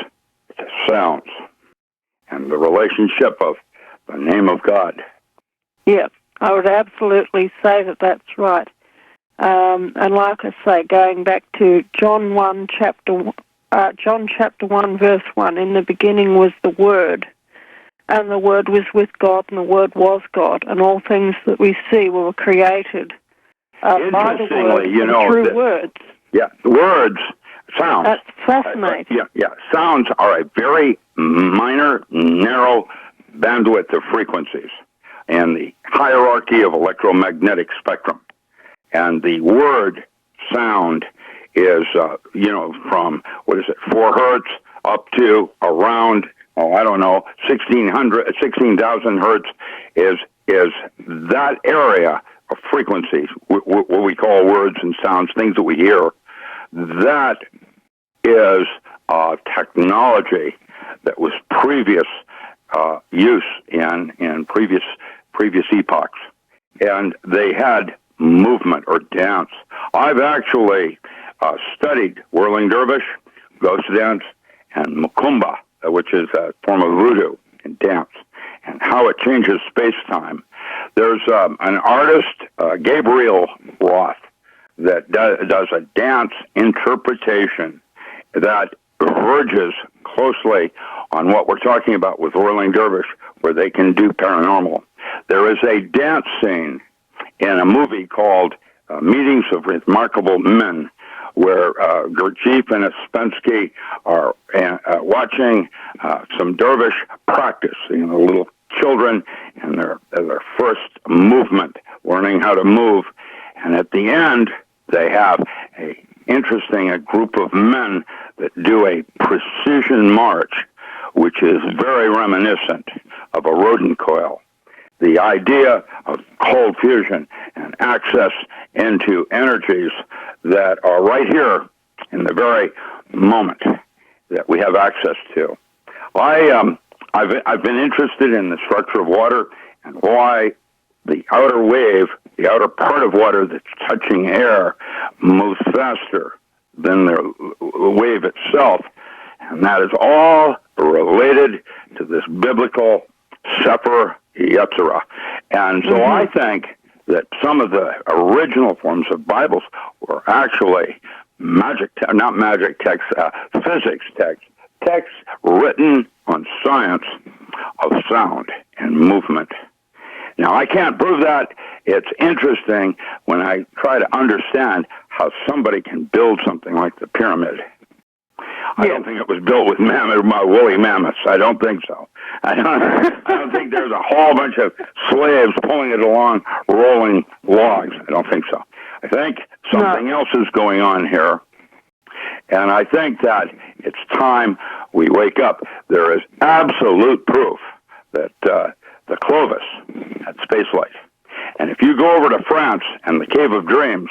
to sounds, and the relationship of the name of God. Yeah, I would absolutely say that that's right. And like I say, going back to John chapter 1, verse 1, in the beginning was the Word, and the Word was with God, and the Word was God, and all things that we see were created by the Word through words. Yeah, words, sounds. That's fascinating. Sounds are a very minor, narrow bandwidth of frequencies and the hierarchy of electromagnetic spectrum. And the word sound is, from, 4 hertz up to around, 16,000 hertz is that area of frequencies, what we call words and sounds, things that we hear. That is technology that was previous use in previous epochs. And they had movement or dance. I've actually studied whirling dervish, ghost dance, and mukumba, which is a form of voodoo in dance, and how it changes space-time. There's an artist, Gabriel Roth, that does a dance interpretation that verges closely on what we're talking about with whirling dervish, where they can do paranormal. There is a dance scene in a movie called Meetings of Remarkable Men, where Gurdjieff and Ouspensky are watching some dervish practice, little children in their first movement, learning how to move. And at the end, they have a group of men that do a precision march, which is very reminiscent of a rodent coil. The idea of cold fusion and access into energies that are right here in the very moment that we have access to. I've been interested in the structure of water and why the outer wave, the outer part of water that's touching air, moves faster than the wave itself. And that is all related to this biblical Sefer Yetzirah. And so I think that some of the original forms of Bibles were actually physics texts written on science of sound and movement. Now, I can't prove that. It's interesting when I try to understand how somebody can build something like the pyramid. I don't think it was built with woolly mammoths. I don't think so. I don't think there's a whole bunch of slaves pulling it along, rolling logs. I don't think so. I think something else is going on here. And I think that it's time we wake up. There is absolute proof that the Clovis had spaceflight. And if you go over to France and the Cave of Dreams,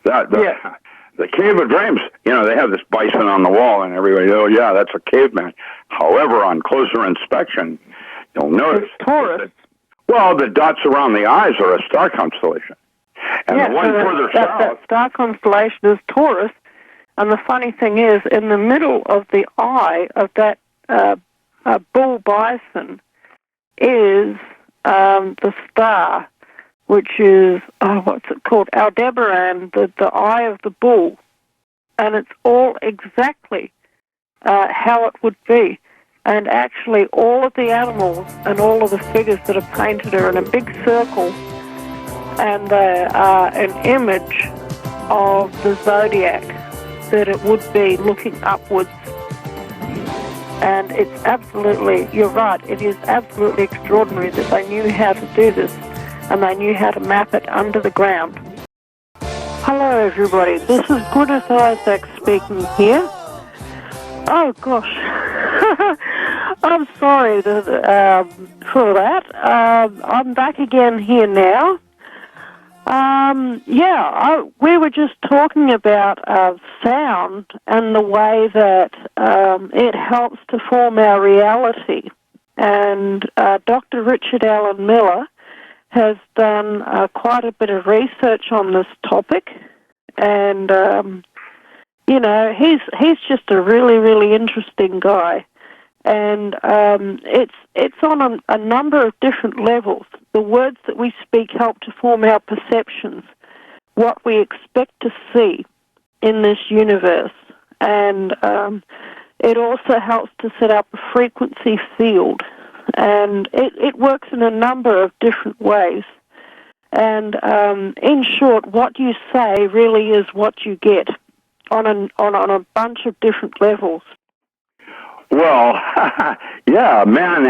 the Cave of Dreams, they have this bison on the wall, and everybody, that's a caveman. However, on closer inspection, you'll notice it's Taurus. The dots around the eyes are a star constellation. And the one further south... That star constellation is Taurus, and the funny thing is, in the middle of the eye of that bull bison is the star, which is, what's it called? Aldebaran, the eye of the bull. And it's all exactly how it would be. And actually, all of the animals and all of the figures that are painted are in a big circle, and they are an image of the zodiac, that it would be looking upwards. And it's absolutely, you're right, it is absolutely extraordinary that they knew how to do this, and they knew how to map it under the ground. Hello, everybody. This is Guineith Isaac speaking here. Oh, gosh. I'm sorry for that. I'm back again here now. We were just talking about sound and the way that it helps to form our reality. And Dr. Richard Alan Miller has done quite a bit of research on this topic, and he's just a really, really interesting guy, and it's on a number of different levels. The words that we speak help to form our perceptions, what we expect to see in this universe, and it also helps to set up a frequency field. And it works in a number of different ways. And in short, what you say really is what you get on a bunch of different levels. Well, man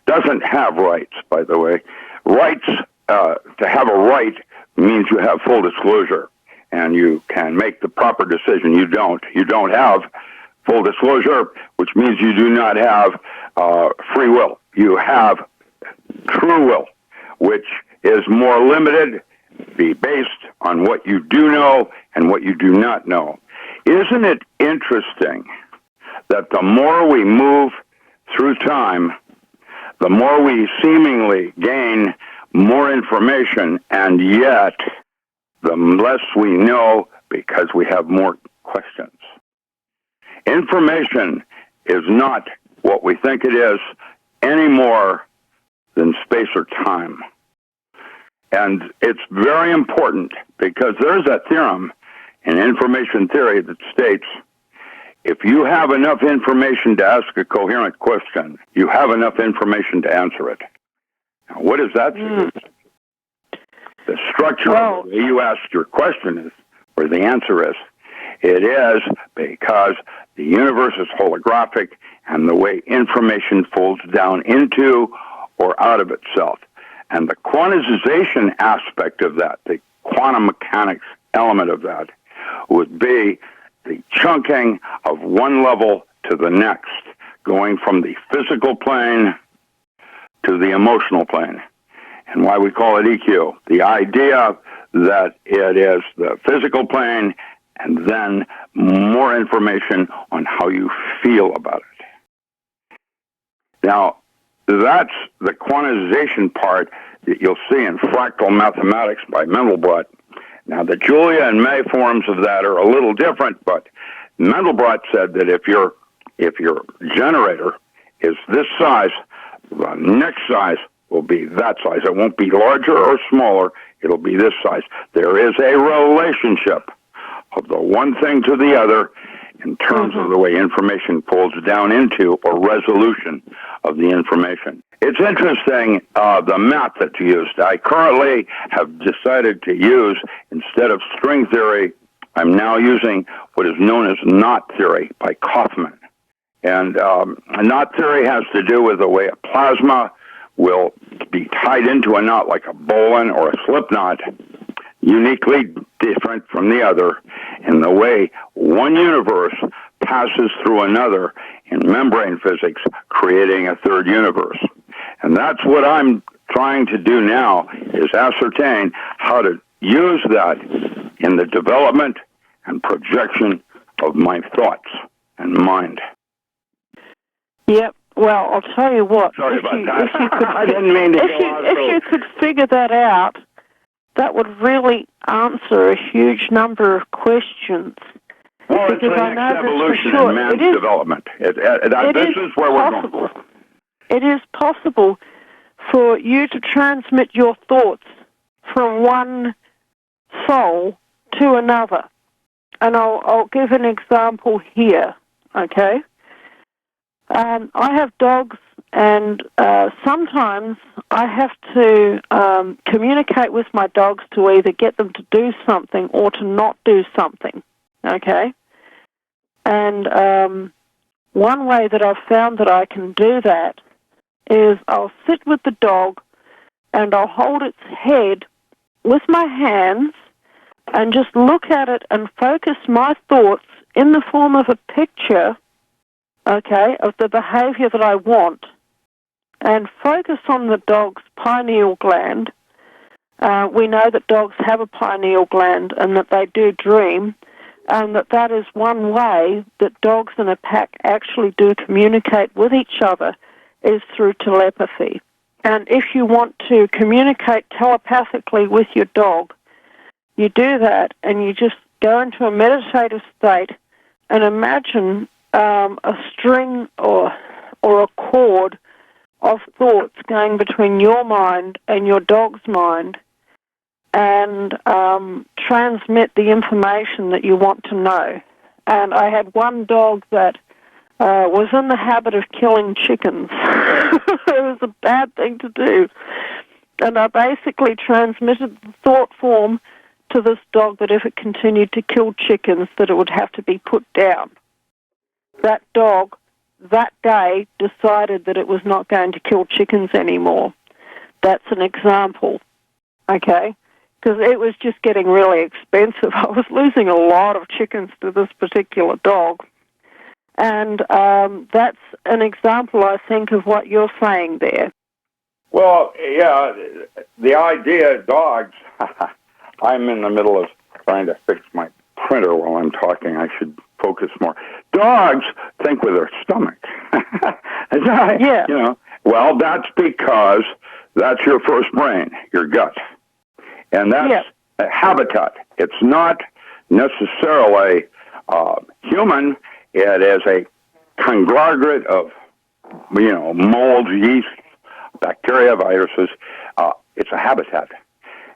doesn't have rights, by the way. Rights, to have a right means you have full disclosure, and you can make the proper decision. You don't. You don't have full disclosure, which means you do not have free will. You have true will, which is more limited, be based on what you do know and what you do not know. Isn't it interesting that the more we move through time, the more we seemingly gain more information, and yet the less we know because we have more questions. Information is not what we think it is any more than space or time. And it's very important because there's a theorem in information theory that states if you have enough information to ask a coherent question, you have enough information to answer it. Now, what does that mean? The structure of the way you ask your question is, or the answer is, it is because the universe is holographic and the way information folds down into or out of itself. And the quantization aspect of that, the quantum mechanics element of that, would be the chunking of one level to the next, going from the physical plane to the emotional plane. And why we call it EQ. The idea that it is the physical plane and then more information on how you feel about it. Now, that's the quantization part that you'll see in fractal mathematics by Mandelbrot. Now, the Julia and May forms of that are a little different, but Mandelbrot said that if your generator is this size, the next size will be that size. It won't be larger or smaller. It'll be this size. There is a relationship of the one thing to the other in terms of the way information folds down into or resolution of the information. It's interesting, the math that's used. I currently have decided to use, instead of string theory, I'm now using what is known as knot theory by Kaufman. And knot theory has to do with the way a plasma will be tied into a knot like a bowline or a slip knot, uniquely different from the other in the way one universe passes through another in membrane physics, creating a third universe. And that's what I'm trying to do now, is ascertain how to use that in the development and projection of my thoughts and mind. Yep. Well, I'll tell you what. Sorry if about you, that. If you could, I didn't mean to go on. If you could figure that out, that would really answer a huge number of questions. Well, it's the next evolution in man's development. This is where we're going. It is possible for you to transmit your thoughts from one soul to another. And I'll give an example here, okay? I have dogs, and sometimes I have to communicate with my dogs to either get them to do something or to not do something, okay? And one way that I've found that I can do that is I'll sit with the dog and I'll hold its head with my hands and just look at it and focus my thoughts in the form of a picture, okay, of the behavior that I want, and focus on the dog's pineal gland. We know that dogs have a pineal gland and that they do dream, and that is one way that dogs in a pack actually do communicate with each other, is through telepathy. And if you want to communicate telepathically with your dog, you do that and you just go into a meditative state and imagine a string or a cord of thoughts going between your mind and your dog's mind, and transmit the information that you want to know. And I had one dog that was in the habit of killing chickens. It was a bad thing to do. And I basically transmitted the thought form to this dog that if it continued to kill chickens, that it would have to be put down. That dog, that day, decided that it was not going to kill chickens anymore. That's an example, okay? Because it was just getting really expensive. I was losing a lot of chickens to this particular dog. And that's an example, I think, of what you're saying there. Well, yeah, the idea of dogs, I'm in the middle of trying to fix my printer while I'm talking. I should focus more. Dogs think with their stomach. Yeah. You know, well, that's because that's your first brain, your gut. And that's a habitat. It's not necessarily human. It is a conglomerate of, molds, yeast, bacteria, viruses. It's a habitat.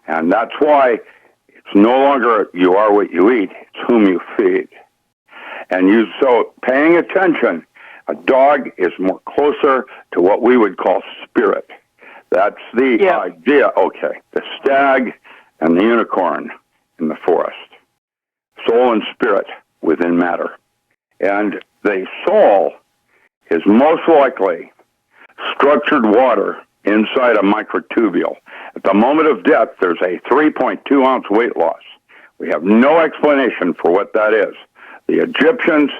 And that's why it's no longer you are what you eat, it's whom you feed. And so paying attention, a dog is more closer to what we would call spirit. That's the idea. Okay, the stag and the unicorn in the forest. Soul and spirit within matter. And the soul is most likely structured water inside a microtubule. At the moment of death, there's a 3.2 ounce weight loss. We have no explanation for what that is. The Egyptians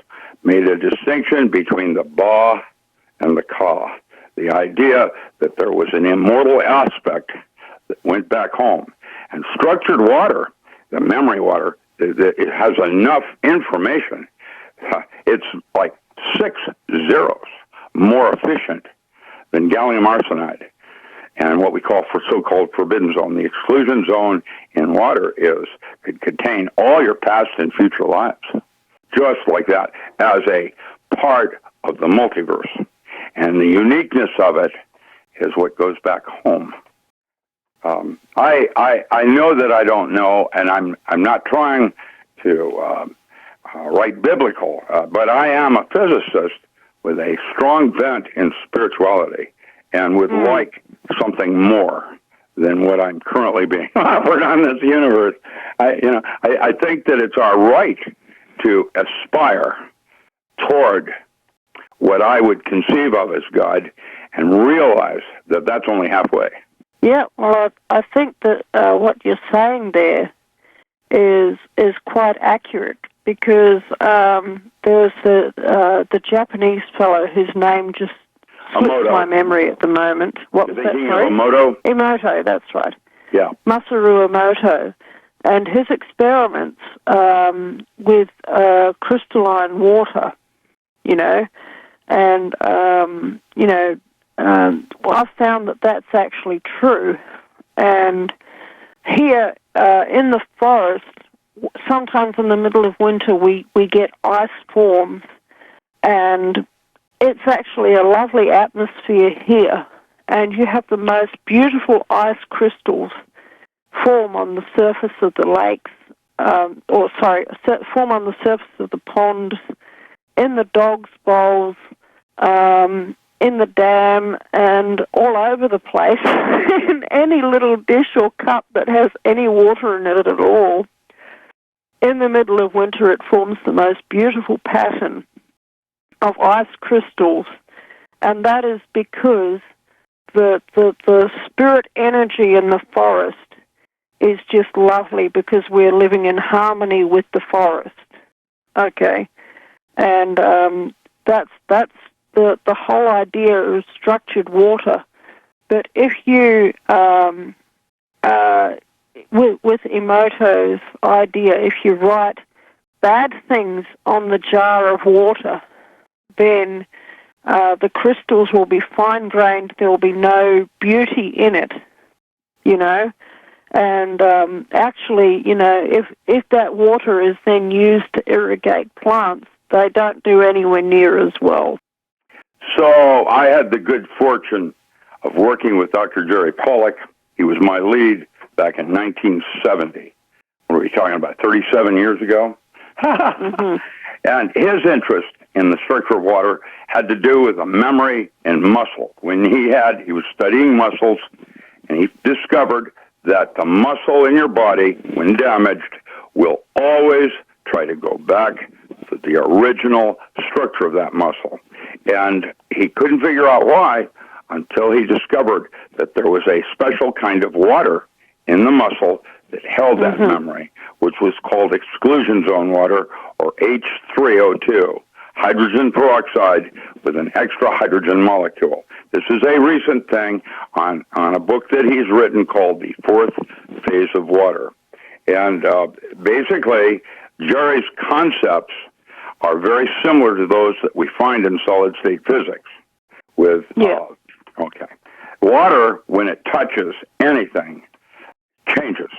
made a distinction between the ba and the ka. The idea that there was an immortal aspect that went back home. And structured water, the memory water, it has enough information. It's like 6 zeros more efficient than gallium arsenide. And what we call for so-called forbidden zone. The exclusion zone in water could contain all your past and future lives, just like that, as a part of the multiverse. And the uniqueness of it is what goes back home. I know that I don't know, and I'm not trying to write biblical, but I am a physicist with a strong bent in spirituality, and would like something more than what I'm currently being offered on this universe. I think that it's our right to aspire toward what I would conceive of as God, and realize that that's only halfway. Yeah, well, I think that what you're saying there is quite accurate, because there's the Japanese fellow whose name just slips my memory at the moment. What was that? Emoto? Emoto, that's right. Yeah. Masaru Emoto. And his experiments with crystalline water, and, I've found that that's actually true. And here in the forest, sometimes in the middle of winter, we get ice forms, and it's actually a lovely atmosphere here. And you have the most beautiful ice crystals form on the surface of the lakes, form on the surface of the ponds, in the dogs' bowls, in the dam, and all over the place, in any little dish or cup that has any water in it at all. In the middle of winter, it forms the most beautiful pattern of ice crystals, and that is because the spirit energy in the forest is just lovely, because we're living in harmony with the forest. Okay, and that's the whole idea of structured water. But if you with Emoto's idea, if you write bad things on the jar of water, then the crystals will be fine-grained. There will be no beauty in it, And actually, if that water is then used to irrigate plants, they don't do anywhere near as well. So I had the good fortune of working with Dr. Jerry Pollack. He was my lead back in 1970. What are we talking about, 37 years ago? And his interest in the structure of water had to do with a memory and muscle. When he was studying muscles, and he discovered that the muscle in your body, when damaged, will always try to go back to the original structure of that muscle. And he couldn't figure out why until he discovered that there was a special kind of water in the muscle that held that memory, which was called exclusion zone water, or H3O2, hydrogen peroxide with an extra hydrogen molecule. This is a recent thing on a book that he's written called The Fourth Phase of Water. And basically, Jerry's concepts are very similar to those that we find in solid-state physics. Water, when it touches anything, changes.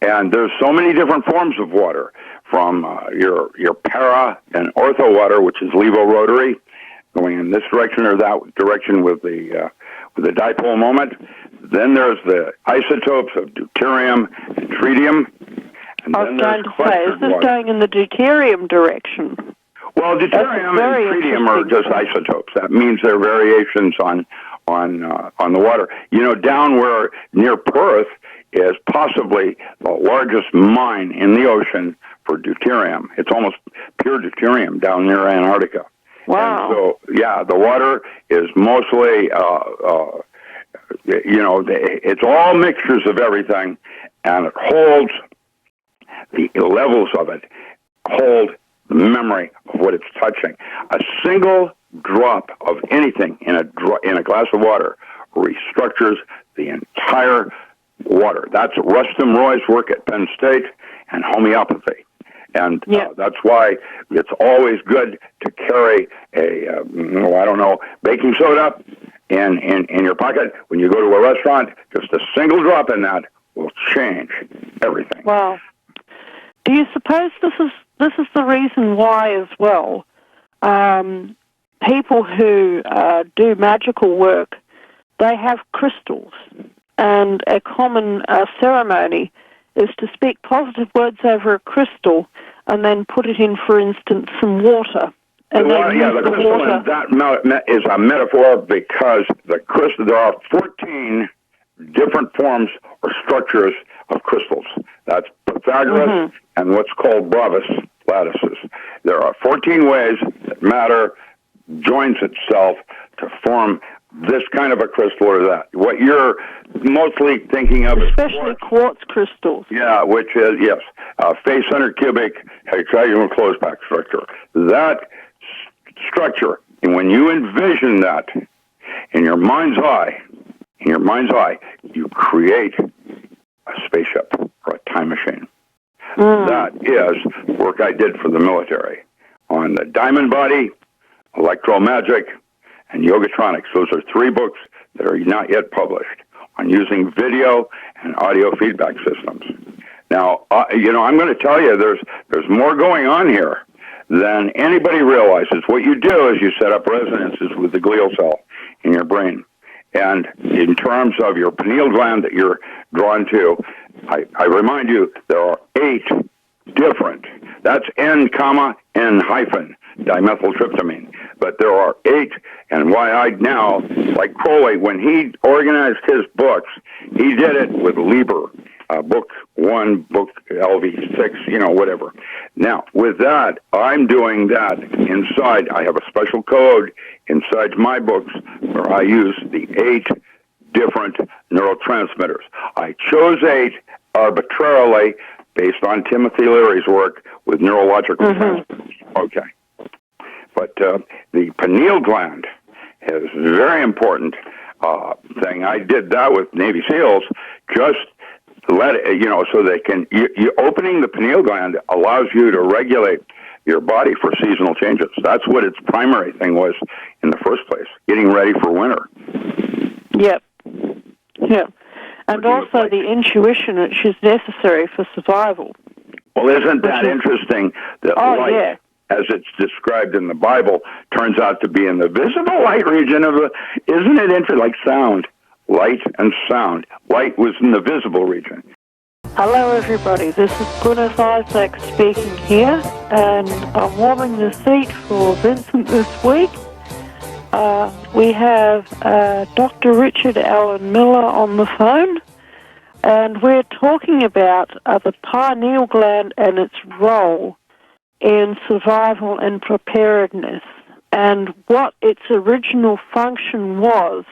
And there's so many different forms of water, from your para and ortho water, which is levorotary, going in this direction or that direction with the dipole moment. Then there's the isotopes of deuterium and tritium. And I was going to say, is this going in the deuterium direction? Well, deuterium and tritium are just isotopes. That means they're variations on the water. You know, down where near Perth is possibly the largest mine in the ocean for deuterium. It's almost pure deuterium down near Antarctica. Wow. And so, yeah, the water is mostly, it's all mixtures of everything, and it holds the levels of it, hold the memory of what it's touching. A single drop of anything in a glass of water restructures the entire water. That's Rustum Roy's work at Penn State and homeopathy. And that's why it's always good to carry baking soda in your pocket when you go to a restaurant. Just a single drop in that will change everything. Wow. Do you suppose this is the reason why, as well, people who do magical work, they have crystals, and a common ceremony is to speak positive words over a crystal and then put it in, for instance, some water. And the crystal water. That is a metaphor, because there are 14 different forms or structures of crystals. That's Pythagoras and what's called Bravus lattices. There are 14 ways that matter joins itself to form this kind of a crystal or that. What you're mostly thinking of especially is quartz crystals. Yeah, which is, face 100 cubic hexagonal closed pack structure. That structure, and when you envision that in your mind's eye, you create a spaceship or a time machine. That is work I did for the military on the diamond body, electromagic, and yogatronics. Those are 3 books that are not yet published on using video and audio feedback systems. Now, I'm going to tell you there's more going on here than anybody realizes. What you do is you set up resonances with the glial cell in your brain. And in terms of your pineal gland that you're drawn to, I remind you, there are 8 different, that's N, N-, dimethyltryptamine. But there are 8, and why I now, like Crowley, when he organized his books, he did it with Liber, book 1, book LV6, whatever. Now, with that, I'm doing that inside. I have a special code inside my books where I use the 8 different neurotransmitters. I chose 8 arbitrarily based on Timothy Leary's work with neurological transmitters. Okay. But the pineal gland is a very important thing. I did that with Navy SEALs, just to let it, so they can, opening the pineal gland allows you to regulate your body for seasonal changes. That's what its primary thing was in the first place, getting ready for winter. Yep. And also the intuition which is necessary for survival. Well, isn't that interesting that light, as it's described in the Bible, turns out to be in the visible light region of isn't it interesting, like sound, light and sound. Light was in the visible region. Hello, everybody. This is Guineith Isaac speaking here, and I'm warming the seat for Vincent this week. We have Dr. Richard Allen Miller on the phone, and we're talking about the pineal gland and its role in survival and preparedness, and what its original function was,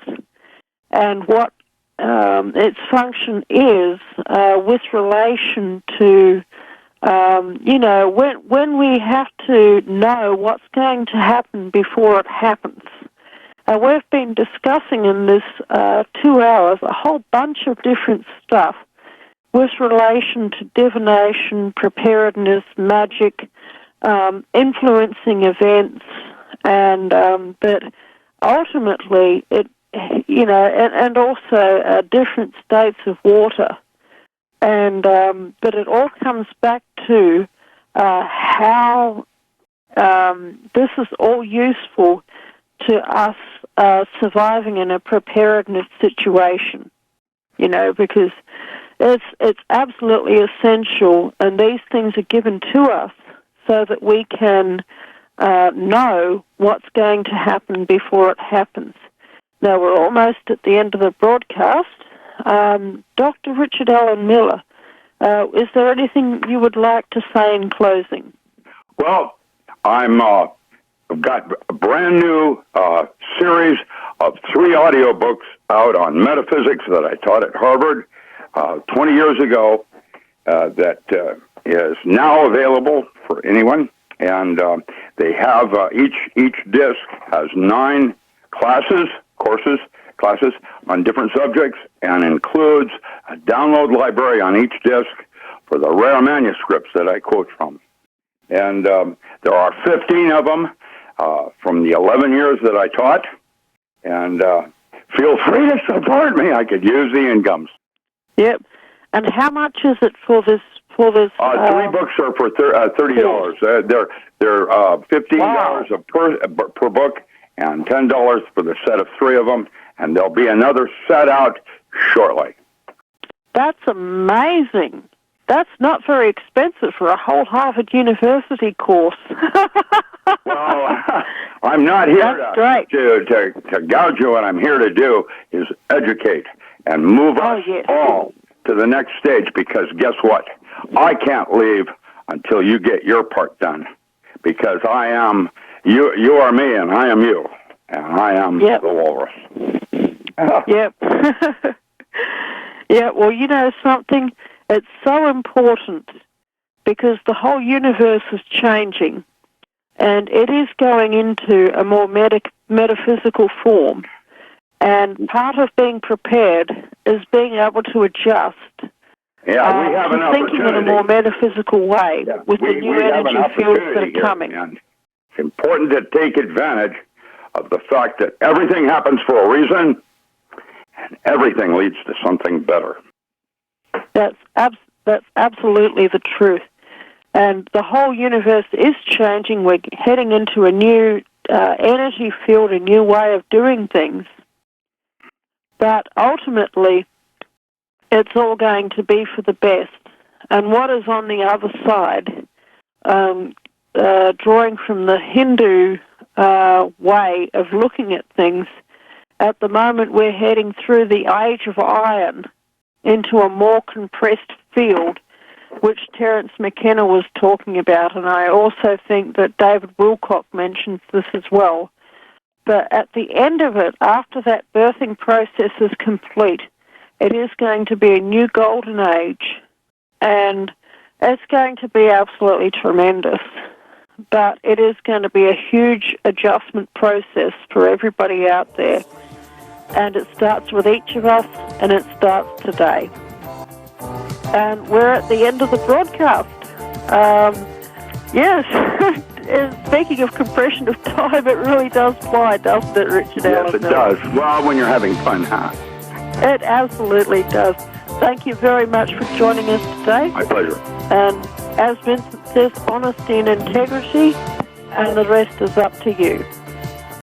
and what its function is with relation to, when we have to know what's going to happen before it happens. We've been discussing in this 2 hours a whole bunch of different stuff with relation to divination, preparedness, magic, influencing events, and but ultimately it, and also different states of water, and but it all comes back to how this is all useful to us surviving in a preparedness situation, because it's absolutely essential, and these things are given to us so that we can know what's going to happen before it happens. Now, we're almost at the end of the broadcast. Dr. Richard Allen Miller, is there anything you would like to say in closing? Well, I've got a brand new series of 3 audiobooks out on metaphysics that I taught at Harvard 20 years ago that is now available for anyone. And they have each disc has 9 classes on different subjects, and includes a download library on each disc for the rare manuscripts that I quote from. And there are 15 of them from the 11 years that I taught. And feel free to support me. I could use the incomes. Yep. And how much is it for this? 3 books are for $30. They're $15 per book, and $10 for the set of 3 of them. And there'll be another set out shortly. That's amazing. That's not very expensive for a whole Harvard University course. Well, I'm not here to gouge you. What I'm here to do is educate and move us all to the next stage, because guess what? I can't leave until you get your part done, because I am, you are me, and I am you, and I am the walrus. Yep. Yeah, well, you know something? It's so important because the whole universe is changing, and it is going into a more metaphysical form. And part of being prepared is being able to adjust. Yeah, we have an opportunity. Thinking in a more metaphysical way with the new energy fields that are coming. And it's important to take advantage of the fact that everything happens for a reason, and everything leads to something better. That's absolutely the truth. And the whole universe is changing. We're heading into a new energy field, a new way of doing things. But ultimately, it's all going to be for the best. And what is on the other side, drawing from the Hindu way of looking at things, at the moment we're heading through the age of iron into a more compressed field, which Terence McKenna was talking about, and I also think that David Wilcock mentions this as well. But at the end of it, after that birthing process is complete, it is going to be a new golden age, and it's going to be absolutely tremendous. But it is going to be a huge adjustment process for everybody out there. And it starts with each of us, and it starts today. And we're at the end of the broadcast. Yes, speaking of compression of time, it really does fly, doesn't it, Richard Allen? Yes, it does. Well, when you're having fun, huh? It absolutely does. Thank you very much for joining us today. My pleasure. And as Vincent says, honesty and integrity, and the rest is up to you.